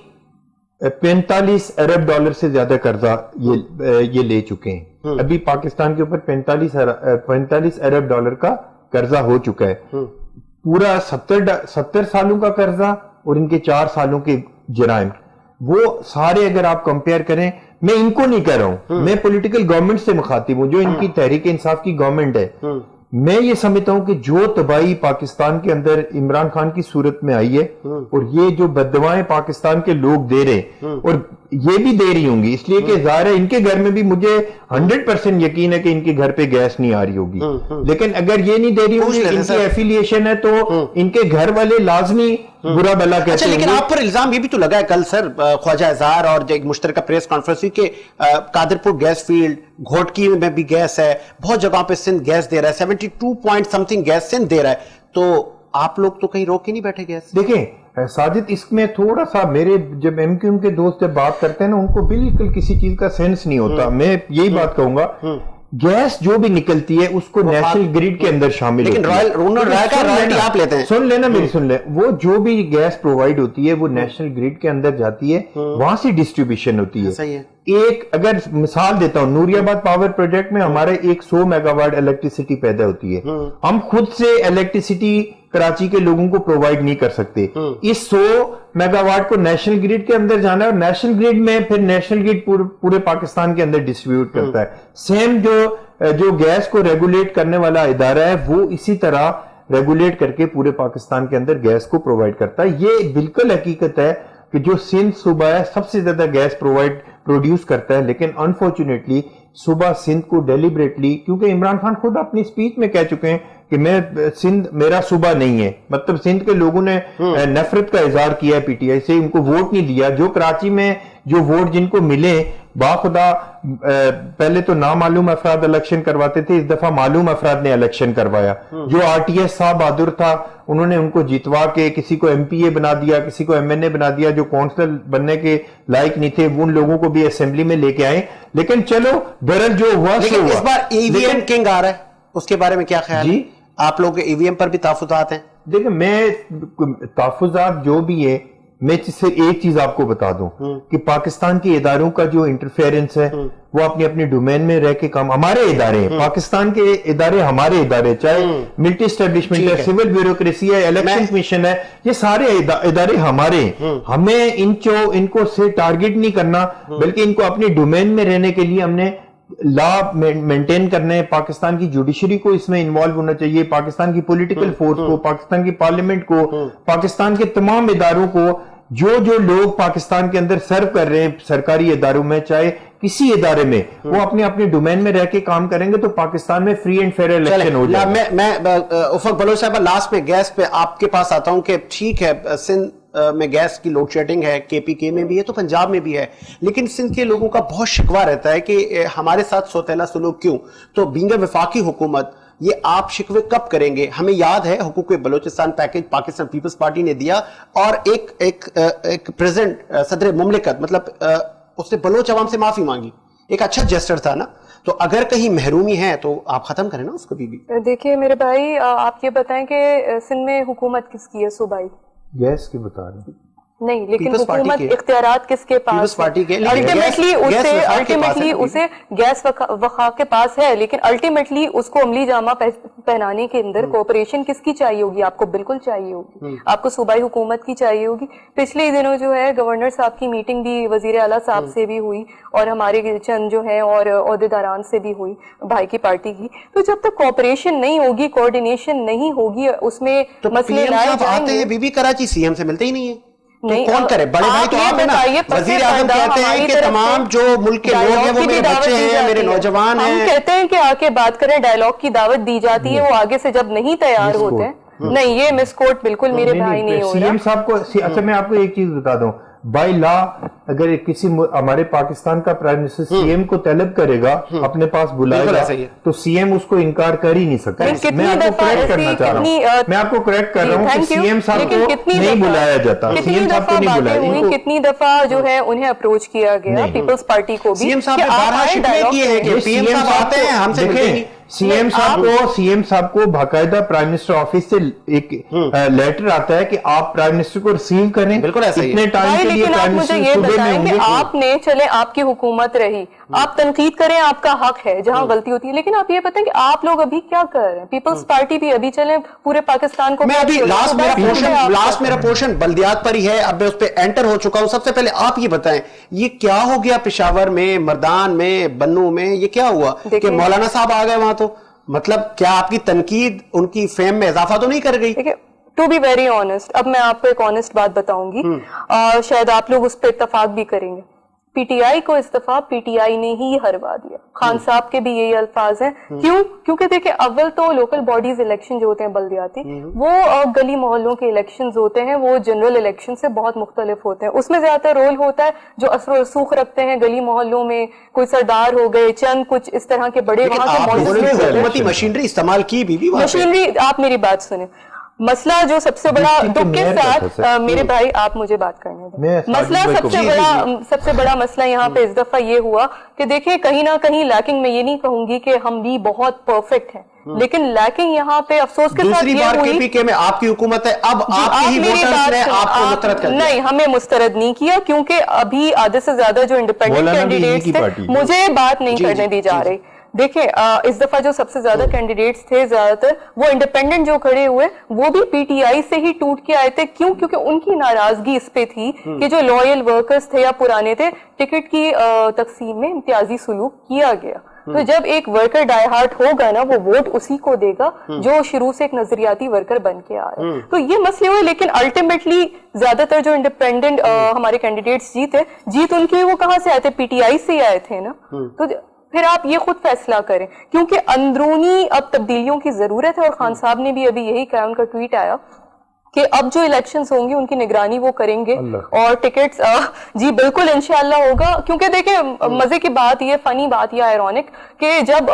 $45 ارب سے زیادہ قرضہ یہ لے چکے ہیں. ابھی پاکستان کے اوپر 45 ارب کا قرضہ ہو چکا ہے. پورا 70 سالوں کا قرضہ اور ان کے 4 سالوں کے جرائم، وہ سارے اگر آپ کمپیئر کریں، میں ان کو نہیں کہہ رہا ہوں، میں پولیٹیکل گورنمنٹ سے مخاطب ہوں جو ان کی تحریک انصاف کی گورنمنٹ ہے. میں یہ سمجھتا ہوں کہ جو تباہی پاکستان کے اندر عمران خان کی صورت میں آئی ہے، اور یہ جو بددعائیں پاکستان کے لوگ دے رہے ہیں، اور یہ بھی دے رہی ہوں گی اس لیے کہ ظاہر ہے ان کے گھر میں بھی مجھے 100% یقین ہے کہ ان کے گھر پہ گیس نہیں آ رہی ہوگی، لیکن اگر یہ نہیں دے رہی ہوگی، ان کی ایفیلیشن ہے، تو ان کے گھر والے لازمی برا بلا کہتے ہیں. اچھا، لیکن آپ پر الزام یہ بھی تو لگا ہے کل سر خواجہ اظہار اور ایک مشترکہ پریس کانفرنس ہوئی کہ قادرپور گیس فیلڈ، گھوٹکی میں بھی گیس ہے، بہت جگہوں پہ سندھ گیس دے رہا ہے، 72 پوائنٹ سمتھنگ گیس سندھ دے رہا ہے، تو آپ لوگ تو کہیں روک کے نہیں بیٹھے گیس؟ دیکھیں ساجد، اس میں تھوڑا سا میرے جب MQM کے دوست جب بات کرتے ہیں نا، ان کو بالکل کسی چیز کا سینس نہیں ہوتا. میں یہی بات کہوں گا، گیس جو بھی نکلتی ہے اس کو نیشنل گریڈ کے اندر شامل ہوتی ہے. لیکن آپ لیتے ہیں، سن لینا میری، سن لیں، وہ جو بھی گیس پرووائڈ ہوتی ہے وہ نیشنل گریڈ کے اندر جاتی ہے، وہاں سے ڈسٹریبیوشن ہوتی ہے. ایک اگر مثال دیتا ہوں، نوری آباد پاور پروجیکٹ میں ہمارے 100 میگا واٹ الیکٹریسٹی پیدا ہوتی ہے. ہم خود سے الیکٹریسٹی کراچی کے لوگوں کو پرووائڈ نہیں کر سکتے. اس 100 میگا واٹ کو نیشنل گریڈ کے اندر جانا ہے، اور نیشنل گریڈ میں پھر نیشنل گریڈ پورے پاکستان کے اندر ڈسٹریبیوٹ کرتا ہے. سیم جو گیس کو ریگولیٹ کرنے والا ادارہ ہے وہ اسی طرح ریگولیٹ کر کے پورے پاکستان کے اندر گیس کو پرووائڈ کرتا ہے. یہ بالکل حقیقت ہے کہ جو سندھ صوبہ ہے سب سے زیادہ گیس پروڈیوس کرتا ہے، لیکن انفارچونیٹلی صوبہ سندھ کو ڈیلیبریٹلی، کیونکہ عمران خان خود اپنی سپیچ میں کہہ چکے ہیں کہ میں سندھ میرا صوبہ نہیں ہے، مطلب سندھ کے لوگوں نے نفرت کا اظہار کیا ہے PTI سے، ان کو ووٹ نہیں دیا. جو کراچی میں جو ووٹ جن کو ملے، باخدا پہلے تو نامعلوم افراد الیکشن کرواتے تھے، اس دفعہ معلوم افراد نے الیکشن کروایا. جو RTS صاحب بہادر تھا، انہوں نے ان کو جیتوا کے کسی کو MPA بنا دیا، کسی کو MNA بنا دیا. جو کونسلر بننے کے لائق نہیں تھے ان لوگوں کو بھی اسمبلی میں لے کے آئے. لیکن چلو برل جو ہوا سو ہوا. اس بار EVM کنگ آ رہا ہے، اس کے بارے میں کیا خیال ہے؟ آپ لوگ EVM پر بھی تحفظات ہیں؟ دیکھیں، میں تحفظات جو بھی ہے، میں سے ایک چیز آپ کو بتا دوں کہ پاکستان کے اداروں کا جو انٹرفیئرنس ہے وہ اپنی ڈومین میں رہ کے کام، ہمارے ادارے ہیں پاکستان کے ادارے، ہمارے ادارے، چاہے ملٹری اسٹیبلشمنٹ ہے، سول بیوروکریسی ہے، الیکشن کمیشن ہے، یہ سارے ادارے ہمارے ہیں. ہمیں ان کو سے ٹارگٹ نہیں کرنا، بلکہ ان کو اپنی ڈومین میں رہنے کے لیے ہم نے لا مینٹین کرنے. پاکستان کی جوڈیشری کو اس میں انوالو ہونا چاہیے، پاکستان کی پولیٹیکل فورس کو، پاکستان کی پارلیمنٹ کو، پاکستان کے تمام اداروں کو. جو لوگ پاکستان کے اندر سرو کر رہے ہیں سرکاری اداروں میں، چاہے کسی ادارے میں، وہ اپنی ڈومین میں رہ کے کام کریں گے تو پاکستان میں فری اینڈ فیئر الیکشن ہو جائے گا. میں افق بلوچ صاحب لاسٹ میں گیس پہ آپ کے پاس آتا ہوں کہ ٹھیک ہے، سندھ میں گیس کی لوڈ شیڈنگ ہے, KPK میں بھی ہے تو پنجاب میں بھی ہے, لیکن سندھ کے لوگوں کا بہت شکوہ رہتا ہے کہ ہمارے ساتھ سوتیلا سلوک کیوں. تو بینگ وفاقی حکومت یہ آپ شکوے کب کریں گے؟ ہمیں یاد ہے حقوق بلوچستان پیکج پاکستان پیپلز پارٹی نے دیا, اور ایک پریزیڈنٹ صدر مملکت مطلب اس نے بلوچ عوام سے معافی مانگی, ایک اچھا جسٹر تھا نا. تو اگر کہیں محرومی ہے تو آپ ختم کریں نا اس کو بھی. دیکھیے میرے بھائی, آپ یہ بتائیں کہ سندھ میں حکومت کس کی ہے صوبائی؟ گیس کی بتا رہے ہیں نہیں, لیکن حکومت اختیارات کس کے پاس؟ الٹیمیٹلی اسے گیس وفاق کے پاس ہے, لیکن الٹیمیٹلی اس کو عملی جامہ پہنانے کے اندر کوآپریشن کس کی چاہیے ہوگی؟ آپ کو بالکل چاہیے ہوگی, آپ کو صوبائی حکومت کی چاہیے ہوگی. پچھلے دنوں جو ہے گورنر صاحب کی میٹنگ بھی وزیر اعلیٰ صاحب سے بھی ہوئی, اور ہمارے چند جو ہیں اور عہدیداران سے بھی ہوئی بھائی کی پارٹی کی. تو جب تک کوآپریشن نہیں ہوگی, کوآرڈینیشن نہیں ہوگی, اس میں مسئلے لائے جائیں گے. بی بی کراچی سی ایم سے ملتے ہی نہیں ہیں, نہیں کون کرے؟ بڑے بھائی تو آپ ہیں نا, وزیر اعظم کہتے ہیں کہ تمام جو ملک کے لوگ ہیں وہ میرے بچے ہیں, میرے نوجوان ہیں. ہم کہتے ہیں کہ آ کے بات کریں, ڈائلاگ کی دعوت دی جاتی ہے, وہ آگے سے جب نہیں تیار ہوتے ہیں. نہیں, یہ مس کوٹ بالکل میرے بھائی نہیں ہو رہا. سی ایم صاحب کو, اچھا میں آپ کو ایک چیز بتا دوں, بائی لا اگر کسی ہمارے پاکستان کا پرائم منسٹر سی ایم کو طلب کرے گا, اپنے پاس بلائے گا, تو سی ایم اس کو انکار کر ہی نہیں سکتا. میں آپ کو کریکٹ کرنا چاہ رہا ہوں, میں آپ کو کریکٹ کر رہا ہوں کہ سی ایم صاحب کو نہیں بلایا جاتا, سی ایم صاحب کو نہیں بلایا. کتنی دفعہ جو ہے انہیں اپروچ کیا گیا پیپلز پارٹی کو بھی, سی ایم صاحب نے 12 شکوے کیے ہیں کہ پی ایم صاحب آتے ہیں ہم سے ملتے نہیں. سی ایم صاحب کو باقاعدہ پرائم منسٹر آفس سے ایک لیٹر آتا ہے کہ آپ پرائم منسٹر کو ریسیو کریں. بالکل ایسا ہی اتنے ٹائم کے لیے آپ مجھے یہ بتائیں کہ آپ نے, چلے آپ کی حکومت رہی, آپ تنقید کریں, آپ کا حق ہے جہاں غلطی ہوتی ہے, لیکن آپ یہ بتائیں کہ آپ لوگ ابھی کیا کر رہے ہیں؟ پیپلز پارٹی بھی ابھی چلیں پورے پاکستان کو. میں ابھی لاسٹ میرا پورشن بلدیات پر ہی ہے, اب میں اس پہ انٹر ہو چکا ہوں. سب سے پہلے آپ یہ بتائیں یہ کیا ہو گیا پشاور میں, مردان میں, بنو میں, یہ کیا ہوا کہ مولانا صاحب آ گئے وہاں؟ تو مطلب کیا آپ کی تنقید ان کی فیم میں اضافہ تو نہیں کر گئی؟ ٹو بی ویری آنےسٹ, اب میں آپ کو ایک آنےسٹ بات بتاؤں گی, شاید آپ لوگ اس پہ اتفاق بھی کریں گے. پی ٹی آئی کو استعفیٰ پی ٹی آئی نے ہی ہروا دیا. خان صاحب کے بھی یہی الفاظ ہیں. کیوں؟ کیونکہ دیکھیں, اول تو لوکل باڈیز الیکشن جو ہوتے ہیں بلدیاتی, وہ گلی محلوں کے الیکشنز ہوتے ہیں, وہ جنرل الیکشن سے بہت مختلف ہوتے ہیں. اس میں زیادہ تر رول ہوتا ہے جو اثر و رسوخ رکھتے ہیں گلی محلوں میں, کوئی سردار ہو گئے, چند کچھ اس طرح کے بڑے وہاں کے حکومتی مشینری استعمال کی بھی مشینری. آپ میری بات سنیں, مسئلہ جو سب سے بڑا دکھ کے ساتھ, میرے بھائی آپ مجھے بات کرنے دیں, مسئلہ سب سے بڑا مسئلہ یہاں پہ اس دفعہ یہ ہوا کہ دیکھیں کہیں نہ کہیں لیکنگ, میں یہ نہیں کہوں گی کہ ہم بھی بہت پرفیکٹ ہیں, لیکن لیکنگ یہاں پہ افسوس کے ساتھ یہ ہوئی. KPK میں آپ کی حکومت ہے, اب آپ کی ہی ووٹرز نے آپ کو مسترد کر دیا. نہیں, ہمیں مسترد نہیں کیا, کیونکہ ابھی آدھے سے زیادہ جو انڈیپینڈنٹ کینڈیڈیٹس تھے, مجھے بات نہیں کرنے دی جا رہی. دیکھیں اس دفعہ جو سب سے زیادہ کینڈیڈیٹس تھے زیادہ تر وہ انڈیپینڈنٹ جو کھڑے ہوئے, وہ بھی پی ٹی آئی سے ہی ٹوٹ کے آئے تھے. کیوں؟ کیونکہ ان کی ناراضگی اس پہ تھی کہ جو لوئل ورکرز تھے یا پرانے تھے, ٹکٹ کی تقسیم میں امتیازی سلوک کیا گیا. تو جب ایک ورکر ڈائی ہارٹ ہوگا نا, وہ ووٹ اسی کو دے گا جو شروع سے ایک نظریاتی ورکر بن کے آ رہا ہے. تو یہ مسئلے ہوئے, لیکن الٹیمیٹلی زیادہ تر جو انڈیپینڈنٹ ہمارے کینڈیڈیٹس جیت ان کی وہ کہاں سے آئے تھے؟ پی ٹی آئی سے ہی آئے تھے نا. تو پھر آپ یہ خود فیصلہ کریں, کیونکہ اندرونی اب تبدیلیوں کی ضرورت ہے. اور خان صاحب نے بھی ابھی یہی کہا, ان کا ٹویٹ آیا کہ اب جو الیکشنز ہوں گی ان کی نگرانی وہ کریں گے, اور ٹکٹس جی بالکل انشاءاللہ ہوگا. کیونکہ دیکھیں مزے کی بات یہ, فنی بات یہ آئرونک, کہ جب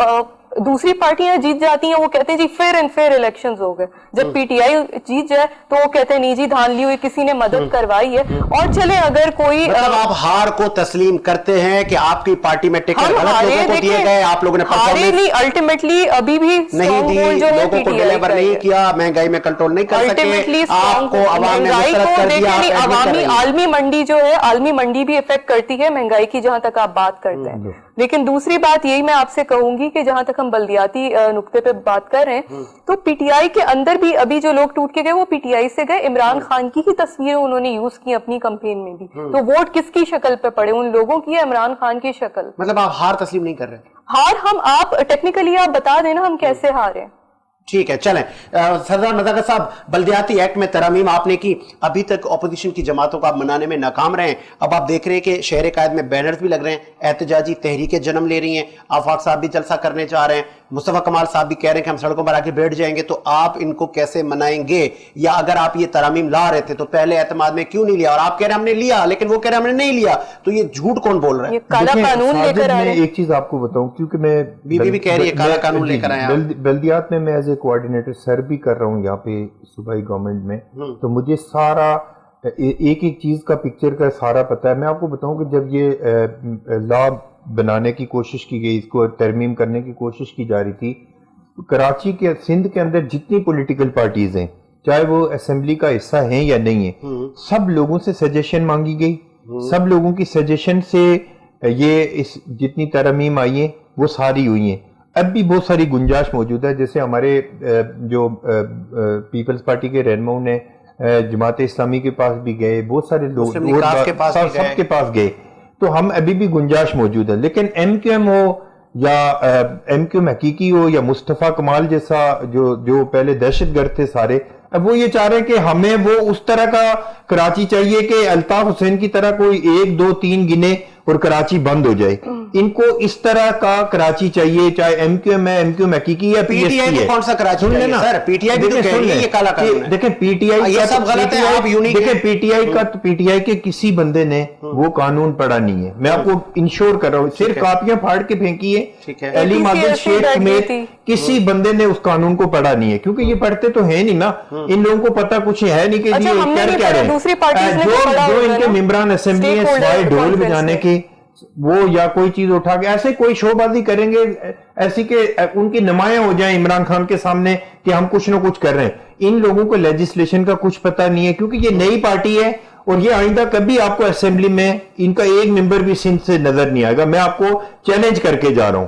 دوسری پارٹیاں جیت جاتی ہیں وہ کہتے ہیں جی فیئر اینڈ فیئر الیکشنز ہو گئے. جب پی ٹی آئی جیت جائے تو وہ کہتے ہیں نہیں جی دھان لی ہوئی کسی نے مدد کروائی ہے. اور چلے اگر کوئی مطلب آپ ہار کو تسلیم کرتے ہیں کہ آپ کی پارٹی میں ٹکٹ غلط لوگوں کو دیے گئے, آپ لوگوں نے نہیں, الٹیمیٹلی ابھی بھی نہیں دی, لوگوں کو ڈیلیور نہیں کیا, مہنگائی میں کنٹرول نہیں کر سکے, آپ کو عوام نے مسترد کر دیا. عوامی عالمی منڈی جو ہے, عالمی منڈی بھی افیکٹ کرتی ہے مہنگائی کی, جہاں تک آپ بات کرتے ہیں. لیکن دوسری بات یہی میں آپ سے کہوں گی کہ جہاں تک ہم بلدیاتی نقطے پہ بات کر رہے ہیں, تو پی ٹی آئی کے اندر بھی ابھی جو لوگ ٹوٹ کے گئے وہ پی ٹی آئی سے گئے. عمران خان کی ہی تصویریں انہوں نے یوز کی اپنی کمپین میں بھی, تو ووٹ کس کی شکل پہ پڑے؟ ان لوگوں کی ہے, عمران خان کی شکل. مطلب آپ ہار تسلیم نہیں کر رہے؟ ہار ہم, آپ ٹیکنیکلی آپ بتا دینا ہم کیسے ہارے. ٹھیک ہے, چلیں. سردار مزاغر صاحب, بلدیاتی ایکٹ میں ترامیم آپ نے کی, ابھی تک اپوزیشن کی جماعتوں کو آپ منانے میں ناکام رہے ہیں. اب آپ دیکھ رہے ہیں کہ شہر قائد میں بینرز بھی لگ رہے ہیں, احتجاجی تحریکیں جنم لے رہی ہیں, آفاق صاحب بھی جلسہ کرنے جا رہے ہیں, मुस्तफा कमाल साहब भी कह रहे हैं कि हम सड़कों पर आके बैठ जाएंगे, तो आप इनको कैसे मनाएंगे? या अगर आप ये तरामीम ला रहे थे तो पहले एतमाद में क्यों नहीं लिया? और आप कह रहे हैं हमने लिया, लेकिन वो कह रहे हैं हमने नहीं लिया, तो ये झूठ कौन बोल रहा है? काला कानून लेकर आए। एक चीज आपको बताऊं, क्योंकि मैं बीबी भी कह रही है काला कानून लेकर आए। बल्दियात में मैं एज ए कोऑर्डिनेटर सर भी कर रहा हूँ यहाँ पे सूबाई गवर्नमेंट में, तो मुझे सारा एक एक चीज का पिक्चर का सारा पता है। मैं आपको बताऊं कि जब ये लॉ बनाने की कोशिश की गई, इसको तरमीम करने की कोशिश की जा रही थी, तो कराची के सिंध के अंदर जितनी पॉलिटिकल पार्टीज हैं, चाहे वो असेंबली का हिस्सा हैं या नहीं है, सब लोगों से सजेशन मांगी गई। सब लोगों की सजेशन से ये इस जितनी तरमीम आई है वो सारी हुई हैं। अब भी बहुत सारी गुंजाइश मौजूद है, जैसे हमारे जो पीपल्स पार्टी के रहनुमाओं ने जमात इस्लामी के पास भी गए, बहुत सारे लोग सबके पास गए, तो हम अभी भी गुंजाइश मौजूद है। लेकिन MQM हो या MQM हकीकी हो या मुस्तफा कमाल जैसा जो पहले दहशतगर्द थे सारे, अब वो ये चाह रहे हैं कि हमें वो उस तरह का कराची चाहिए कि अल्ताफ हुसैन की तरह कोई 1 2 3 गिने और कराची बंद हो जाए। इनको इस तरह का कराची चाहिए, चाहे MQM है, MQM हकीकी या पीटीआई है। कौन सा कराची सुन लेना सर, पीटीआई भी तो कह रही है ये काला कानून है। देखें पीटीआई ये सब गलत है, आप यूनिक देखें पीटीआई के किसी बंदे ने वो कानून पढ़ा नहीं है। मैं आपको इंश्योर कर रहा हूँ, सिर्फ कापियां फाड़ के फेंकी है। अली माजिद शेख समेत किसी बंदे ने उस कानून को पढ़ा नहीं है, क्योंकि ये पढ़ते तो है नहीं ना, इन लोगों को पता कुछ है नहीं कि ये कर क्या रहे हैं। जो इनके मेंबरान असेंबली है सिवाय ढोल बजाने के, वो या कोई चीज उठा के ऐसे कोई शोबाजी करेंगे ऐसी कि उनकी नुमायां हो जाए इमरान खान के सामने कि हम कुछ ना कुछ कर रहे हैं। इन लोगों को लेजिस्लेशन का कुछ पता नहीं है, क्योंकि ये नई पार्टी है और ये आइंदा कभी आपको असेंबली में इनका एक मेंबर भी सिंध से नजर नहीं आएगा। मैं आपको चैलेंज करके जा रहा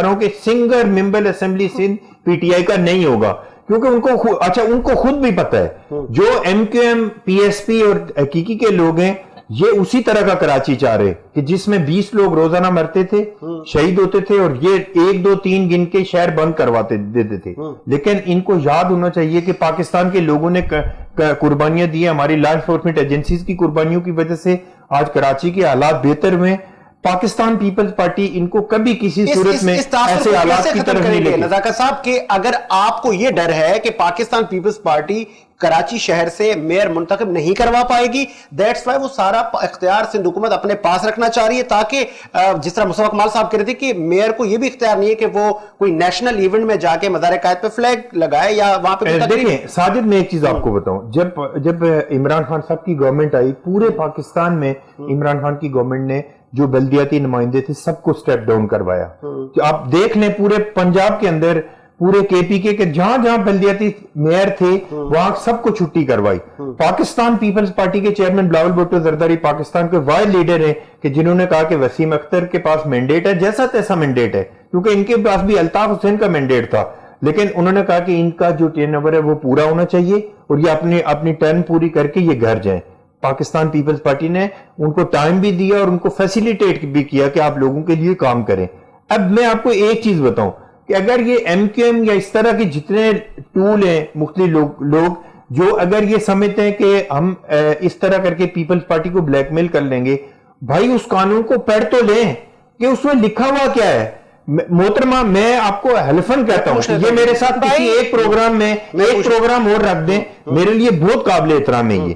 हूं, कि single member assembly Sindh PTI का नहीं होगा, क्योंकि उनको खुद भी पता है जो MQM PSP और हकीकी के लोग हैं, ये उसी तरह का कराची चाह रहे कि जिसमें 20 लोग रोजाना मरते थे, शहीद होते थे, और ये 1 2 3 गिन के शहर बंद करवाते देते थे। लेकिन इनको याद होना चाहिए कि पाकिस्तान के लोगों ने कुर्बानियां दी, हमारी लॉ एनफोर्समेंट एजेंसीज की कुर्बानियों की वजह से आज कराची के हालात बेहतर हुए। पाकिस्तान पीपल्स पार्टी इनको कभी किसी सूरत में ऐसे हालात की तरफ नहीं लेगी। नज़ाकत साहब कि अगर आपको यह डर है कि पाकिस्तान पीपल्स पार्टी कराची शहर से मेयर मुंतखब नहीं करवा पाएगी, दैट्स वाई वो सारा इख्तियार सिंध हुकूमत अपने पास रखना चाह रही है, ताकि जिस तरह मुस्तफा कमाल साहब कह रहे थे कि मेयर को यह भी इख्तियार नहीं है कि वो कोई नेशनल इवेंट में जाके मदार कायद पे फ्लैग लगाए या वहां पे। देखिए साजिद, मैं एक चीज आपको बताऊं, जब इमरान खान साहब की गवर्नमेंट आई, पूरे पाकिस्तान में इमरान खान की गवर्नमेंट ने जो बल्दियाती नुमाइंदे थे सबको स्टेप डाउन करवाया। तो आप देख लें पूरे पंजाब के अंदर, पूरे KPK के जहां जहां बल्दियाती मेयर थे वहां सबको छुट्टी करवाई। पाकिस्तान पीपल्स पार्टी के चेयरमैन बिलावल भुट्टो जरदारी पाकिस्तान के वाहिद लीडर हैं कि जिन्होंने कहा कि वसीम अख्तर के पास मैंडेट है, जैसा तैसा मैंडेट है, क्योंकि इनके पास भी अल्ताफ हुसैन का मैंडेट था, लेकिन उन्होंने कहा कि इनका जो टर्नओवर है वो पूरा होना चाहिए और ये अपनी टर्न पूरी करके ये घर जाएं। पाकिस्तान पीपल्स पार्टी ने उनको टाइम भी दिया और उनको फैसिलिटेट भी किया कि आप लोगों के लिए काम करें। अब मैं आपको एक चीज बताऊं कि अगर ये MQM या इस तरह के जितने टूल हैं मुख्तलिफ लोग जो अगर ये समझते हैं कि हम इस तरह करके पीपल्स पार्टी को ब्लैकमेल कर लेंगे, भाई उस कानून को पढ़ तो लें कि उसमें लिखा हुआ क्या है। मोहतरमा, मैं आपको हल्फन कहता हूं कि ये मेरे साथ किसी एक प्रोग्राम में एक प्रोग्राम और रख दें, मेरे लिए बहुत काबिल एहतराम है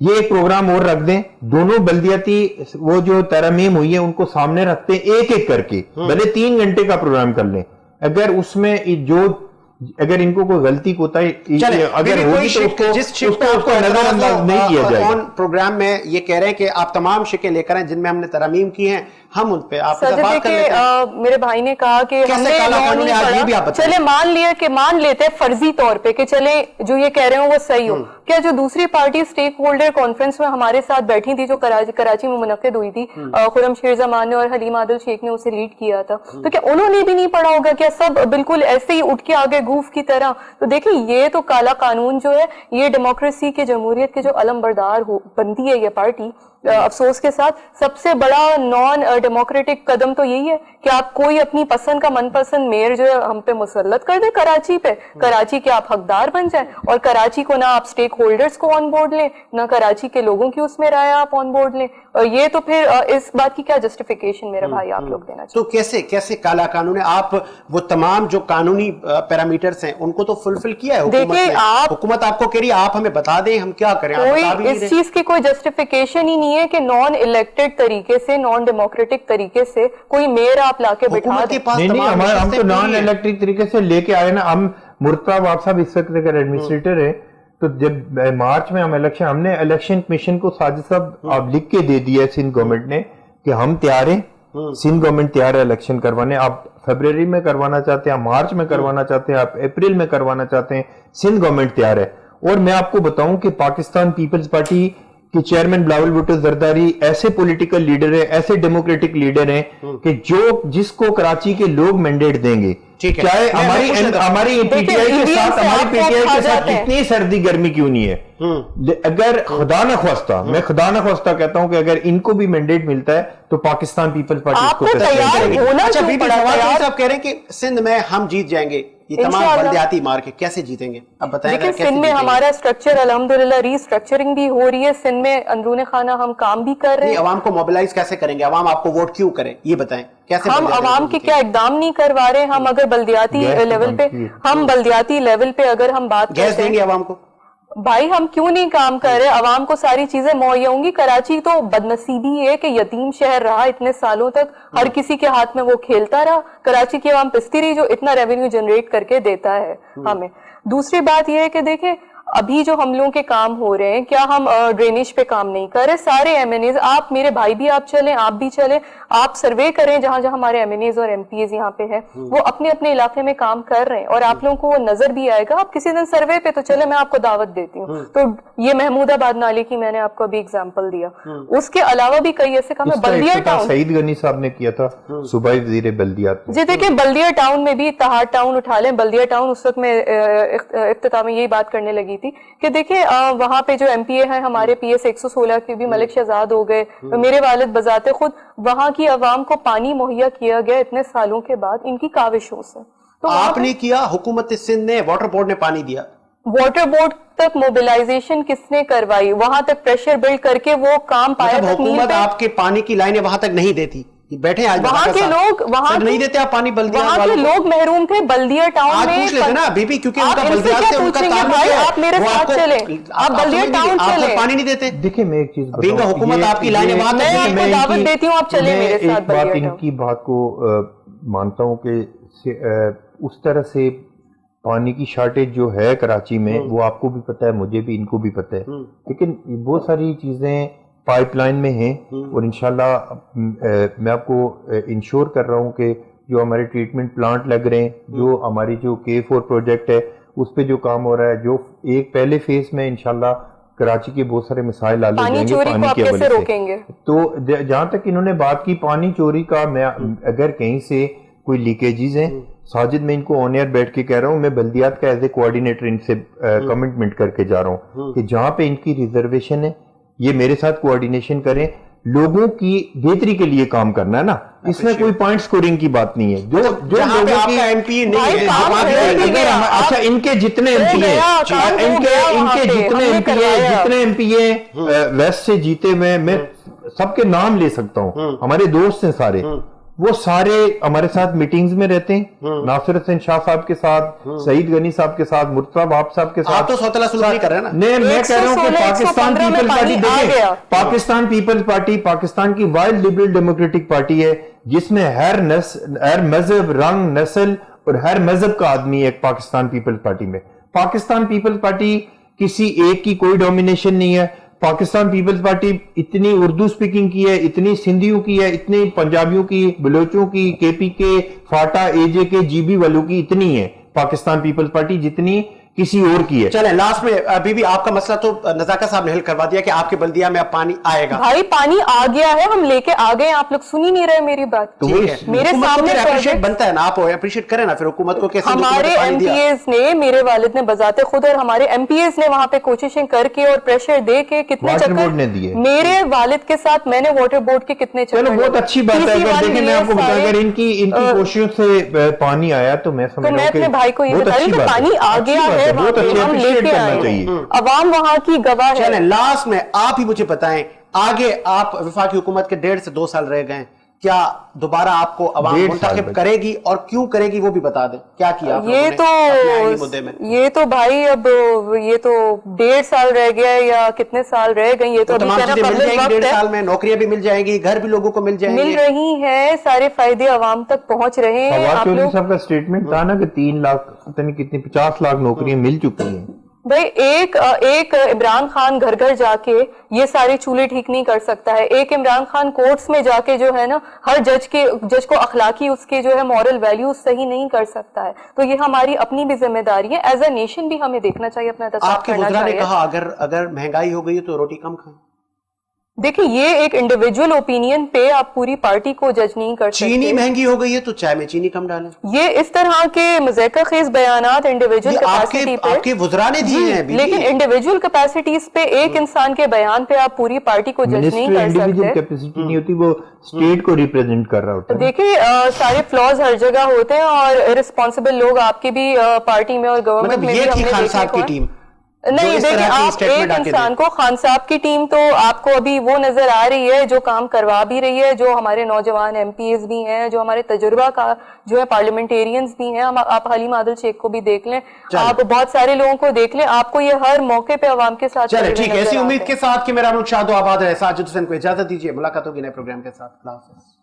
ये एक प्रोग्राम और रख दें, दोनों बल्दियाती वो जो तरमीम हुई है उनको सामने रखते हैं एक एक करके, भले 3 घंटे का प्रोग्राम कर लें। अगर उसमें अगर इनको कोई गलती कोताही अगर होगी तो उसको नजरअंदाज नहीं किया जाएगा। प्रोग्राम में ये कह रहे हैं कि आप तमाम शिकें लेकर आए जिनमें हमने तरमीम की हैं, हम उन पे आपसे बात कर लेते हैं। मेरे भाई ने कहा कि हमने चले मान लेते हैं फर्जी तौर पे कि चले जो ये कह रहे हो वो सही हो। क्या जो दूसरी पार्टी स्टेक होल्डर कॉन्फ्रेंस में हमारे साथ बैठी थी जो कराची में मुनक्किद हुई थी, खुरम शेर जमान ने और हलीम आदिल शेख ने उसे लीड किया था, तो क्या उन्होंने भी नहीं पढ़ा होगा? क्या सब बिल्कुल ऐसे ही उठ के आगे गूफ की तरह? तो देखिए ये तो काला कानून जो है, ये डेमोक्रेसी के जमहूरियत के जो अलम बरदार बनती है ये पार्टी, अफसोस के साथ सबसे बड़ा नॉन डेमोक्रेटिक कदम तो यही है कि आप कोई अपनी पसंद का मनपसंद मेयर जो है हम पे मुसल्लत कर दे कराची पे, कराची के आप हकदार बन जाए, और कराची को ना आप स्टेक होल्डर्स को ऑन बोर्ड लें, ना कराची के लोगों की उसमें राय आप ऑन बोर्ड लें। और ये तो फिर इस बात की क्या जस्टिफिकेशन मेरे भाई आप लोग देना चाहिए? तो कैसे कैसे काला कानून है? आप वो तमाम जो कानूनी पैरामीटर्स हैं उनको तो फुलफिल किया है हुकूमत देखिए, ने। हुकूमत आपको कह रही है आप हमें बता दें हम क्या करें, आप बता भी कोई नहीं इस रहे। चीज की कोई जस्टिफिकेशन ही नहीं है कि नॉन इलेक्टेड तरीके से, नॉन डेमोक्रेटिक तरीके से कोई मेयर आप लाके बिठा हुकूमत के दें। पास नहीं तमाम हम नशस्तें तो पूरी नॉन हैं। इलेक्ट्रिक तरीके से लेके आए ना। हम मुर्तज़ा साहब इस वक्त अगर एडमिनिस्ट्रेटर है, तो जब मार्च में हम हमने इलेक्शन कमीशन को साजिद साहब आप लिख के दे दिया है सिंध गवर्नमेंट ने कि हम तैयार हैं, सिंध गवर्नमेंट तैयार है इलेक्शन करवाने। आप फरवरी में करवाना चाहते हैं, आप मार्च में करवाना चाहते हैं, आप अप्रैल में करवाना चाहते हैं, सिंध गवर्नमेंट तैयार है। और मैं आपको बताऊं कि पाकिस्तान पीपल्स पार्टी कि चेयरमैन बिलावल भुट्टो जरदारी ऐसे पॉलिटिकल लीडर हैं, ऐसे डेमोक्रेटिक लीडर हैं कि जिसको कराची के लोग मैंडेट देंगे, ठीक है। चाहे मैं पूछ लेता हूं। हमारी पीटीआई के देखिए, साथ EVM से आपको खा कितनी सर्दी गर्मी क्यों नहीं है। अगर खुदा न ख्वास्ता, मैं खुदा न ख्वास्ता कहता हूं कि अगर इनको भी मैंडेट मिलता है तो पाकिस्तान पीपल्स पार्टी आपको इसको तस्लीम तैयार करेगी। होना अच्छा क्यों बीबी पड़ा? फवाद तैयार- साहब कह रहे हैं कि सिंध में हम जीत जाएंगे, ये तमाम इंशाअल्लाह। बल्दियाती मार के कैसे जीतेंगे? अब बताएं देखिए, कैसे सिंध में जीतेंगे? हमारा स्ट्रक्चर अल्हम्दुलिल्लाह रीस्ट्रक्चरिंग भी हो रही है, सिंध में अंदरूनी खाना हम काम भी कर रहे नहीं, हैं। अवाम को मोबिलाइज कैसे करेंगे? अवाम आपको वोट क्यों करे ये बताएं, कैसे हम बल्दियाती अवाम के क्या इकदाम नहीं करवा रहे? हम अगर बल्दियाती गैस लेवल पे, की- हम बल्दियाती लेवल पे अगर हम बात गैस करते देंगे हैं, अवाम को? भाई हम क्यों नहीं काम कर रहे? अवाम को सारी चीजें मुहैया होंगी। कराची तो बदनसीबी है कि यतीम शहर रहा इतने सालों तक, हर किसी के हाथ में वो खेलता रहा। कराची की अवाम पिसती रही जो इतना रेवेन्यू जनरेट करके देता है हमें। दूसरी बात यह है कि देखें, अभी जो हम लोगों के काम हो रहे हैं, क्या हम ड्रेनेज पे काम नहीं कर रहे? सारे एमएनएज, आप मेरे भाई भी आप चलें, आप भी चलें, आप सर्वे करें जहां जहां हमारे एमएनएज और एमपीएज यहाँ पे हैं, वो अपने अपने इलाके में काम कर रहे हैं और आप लोगों को वो नजर भी आएगा। आप किसी दिन सर्वे पे तो चले, मैं आपको दावत देती हूँ। तो ये महमूदाबाद नाले की मैंने आपको अभी एग्जाम्पल दिया, उसके अलावा भी कई ऐसे काम है। इसका बल्दिया इफ्तिताह टाउन, सईद गनी साहब ने किया था, सूबाई वजीर बल्दियात में। जी देखिए, बल्दिया टाउन में भी, तहार टाउन उठा लें, बल्दिया टाउन उस वक्त में इफ्तिताह में यही बात करने लगी थी कि देखिए वहां पे जो एमपीए हैं हमारे पीएस 116 के भी मलिक शहजाद हो गए, मेरे वालिद बजाते खुद वहां की अवाम को पानी मुहैया किया गया इतने सालों के बाद इनकी काविशों से। तो आपने किया, हुकूमत सिंध ने, वाटर बोर्ड ने पानी दिया। वाटर बोर्ड तक मोबिलाइजेशन किसने करवाई? वहां तक प्रेशर बिल्ड करके वो काम पाया मतलब तक मील हुकूमत पे। आपके पानी की लाइनें वहां तक नहीं देती? बैठे आज वहां बता के साहब। लोग, वहां सर, नहीं देते आप पानी बल्दिया वहां के वालों को? लोग महरूम थे बल्दिया टाउन आज में। पूछ लेते ना बीबी, क्योंकि आप उनका इनसे बल्दियात क्या से उनका पूछेंगे ताल्लुक भाई? है। आप मेरे वो साथ आपको- चलें, आप बल्दिया समझ टाउन लीजिए, आप चलें। पानी नहीं देते। देखिए मैं एक चीज बेंगा बताऊं, हुकूमत आपकी लाइनें वहां तक मैं नहीं- आपको मैं दावत इनकी- देती हूँ, आप चलें मैं मेरे साथ एक बात बल्दिया टाउन। इनकी बात को मानता हूँ कि उस तरह से पानी की शॉर्टेज जो है कराची में, वो आपको भी पता है, मुझे भी, इनको भी पता है, लेकिन बहुत सारी चीजें पाइपलाइन में हैं और इंशाल्लाह मैं आपको इंश्योर कर रहा हूँ कि जो हमारे ट्रीटमेंट प्लांट लग रहे हैं, जो हमारी जो K4 प्रोजेक्ट है उस पे जो काम हो रहा है, जो एक पहले फेज में इंशाल्लाह कराची के बहुत सारे मसाइल हल हो पानी जाएंगे चोरी को पानी आप के कैसे हवाले से। रोकेंगे? तो जहां तक इन्होंने बात की पानी चोरी का, मैं अगर कहीं से कोई लीकेजेस हैं, साजिद मैं इनको ऑन एयर बैठ के कह रहा हूं, मैं बल्दियात का एज ए कोऑर्डिनेटर इनसे कमिटमेंट करके जा रहा हूं कि जहां पे इनकी रिजर्वेशन है ये मेरे साथ कोऑर्डिनेशन करें, लोगों की बेहतरी के लिए काम करना है ना, इसमें कोई पॉइंट स्कोरिंग की बात नहीं है। जो जहां पे लोगों की आपका एमपी नहीं भाई है, काम आप- है भी गया। अच्छा इनके जितने हो एमपी गया, हैं, काम हो इनके गया वहां इनके पे, जितने हमने एमपी करवाया। जितने एमपी वेस्ट से जीते हुए, मैं सबके नाम ले सकता हूँ, हमारे दोस्त हैं सारे, वो सारे हमारे साथ मीटिंग्स में रहते हैं, नासिर हुसैन शाह साहब के साथ, सईद गनी साहब के साथ, मुर्तज़ा बाप साहब के साथ। आप तो सौतला सुलह नहीं कर रहे ना? नहीं, मैं कह रहा हूं कि 116, पाकिस्तान 115 में पीपल्स पार्टी, पानी आ देखिए गया। पाकिस्तान पीपल्स पार्टी पाकिस्तान की वाइल्ड लिबरल डेमोक्रेटिक पार्टी है, जिसमें हर मजहब, रंग, नस्ल और हर मजहब का आदमी है पाकिस्तान पीपल्स पार्टी में। पाकिस्तान पीपल्स पार्टी किसी एक की कोई डोमिनेशन नहीं है। पाकिस्तान पीपल्स पार्टी इतनी उर्दू स्पीकिंग की है, इतनी सिंधियों की है, इतनी पंजाबियों की, बलोचों की, KPK, फाटा, AJK, GB वालों की इतनी है पाकिस्तान पीपल्स पार्टी, जितनी किसी और की है। चलें लास्ट में बीबी आपका मसला तो नज़ाकत साहब ने हल करवा दिया कि आपके बल्दिया में अब पानी आएगा। भाई पानी आ गया है, हम लेके आ गए, आप लोग सुन ही नहीं रहे मेरी बात। तो ठीक है, मेरे हुकूमत को सामने फिर appreciate project- बनता है ना, आप अप्रिशिएट करें ना फिर हुकूमत को कैसे हमारे एमपीएस ने, मेरे वालिद ने बजाते खुद और हमारे एमपीएस ने वहां पे कोशिशें करके और प्रेशर दे के कितने वाटर बोर्ड चक्कर ने दिए। मेरे वालिद के साथ मैंने वाटर बोर्ड के कितने चक्कर चलो बहुत अच्छी बात है। अगर देखें मैं आपको बताऊं, अगर इनकी कोशिशों से पानी आया तो मैं समझ तो मैं अपने भाई को ये बता रही हूँ कि पानी आ गया है, वहाँ पे हम लेके आए हैं, अवाम वहाँ की गवाह है। चलें लास्ट में आप ही मुझे बताएं, आगे आप वफाकी हुकूमत के 1.5 से 2 साल रह गए, क्या दोबारा आपको अवाम 1.5 मुंतखब साल करेगी और क्यों करेगी वो भी बता दें, क्या किया आप ये लोगों ने अपने आईनी मुद्दे में? ये तो भाई अब ये तो 1.5 साल रह गया या कितने साल रह गए, ये तो अभी तमाम कहना चीजें मिल कबल जाएंगी वक्त 1.5 है। साल में, नौकरियां भी मिल जाएंगी, घर भी लोगों को मिल जाएंगे, मिल रही है, सारे फायदे अवाम तक पहुंच रहे हैं। फवाद आप चौधरी लोग साहब का स्टेटमेंट था ना कि 3 लाख पता नहीं कितनी 50 लाख नौकरियां मिल चुकी हैं। भाई एक इमरान खान घर घर जाके ये सारे चूल्हे ठीक नहीं कर सकता है। एक इमरान खान कोर्ट्स में जाके जो है ना हर जज को अखलाकी उसके जो है मॉरल वैल्यूज सही नहीं कर सकता है। तो ये हमारी अपनी भी जिम्मेदारी है, एज अ नेशन भी हमें देखना चाहिए, अपना एहतसाब आपके करना वज़रा ने चाहिए। कहा अगर महंगाई हो गई है तो रोटी कम खाएं। देखिए ये एक इंडिविजुअल ओपिनियन पे आप पूरी पार्टी को जज नहीं कर सकते। चीनी महंगी हो गई है तो चाय में चीनी कम डालें। ये इस तरह के मज़ाक़ खेज़ बयानात इंडिविजुअल ये कैपेसिटी पे, आपके वज़रा ने दिए हैं बीबी। लेकिन इंडिविजुअल कैपेसिटीज पे एक इंसान के बयान पे आप पूरी पार्टी को जज नहीं कर इंडिविजुअल सकते। कैपेसिटी नहीं होती, वो स्टेट को रिप्रेजेंट कर रहा होता है। देखिए सारे फ्लॉज हर जगह होते हैं और रिस्पॉन्सिबल लोग आपकी भी पार्टी में और गवर्नमेंट मतलब में ये भी थी हमने खान देखे साहब की को टीम है। नहीं देखिए आप एक इंसान को, खान साहब की टीम तो आपको अभी वो नजर आ रही है जो काम करवा भी रही है, जो हमारे नौजवान एमपीएस भी हैं, जो हमारे तजुर्बा का जो है पार्लियामेंटेरियंस भी हैं। आप हलीम आदिल शेख को भी देख लें, आप बहुत सारे लोगों को देख लें, आपको ये हर मौके पे अवाम के साथ चले खड़े हुए ठीक है। नजर ऐसी आते उम्मीद हैं। के साथ कि मेरा मुल्क शादो आबाद है। साजिद हुसैन को इजाजत दीजिए, मुलाकात होगी नए प्रोग्राम के साथ। अल्लाह हाफ़िज़।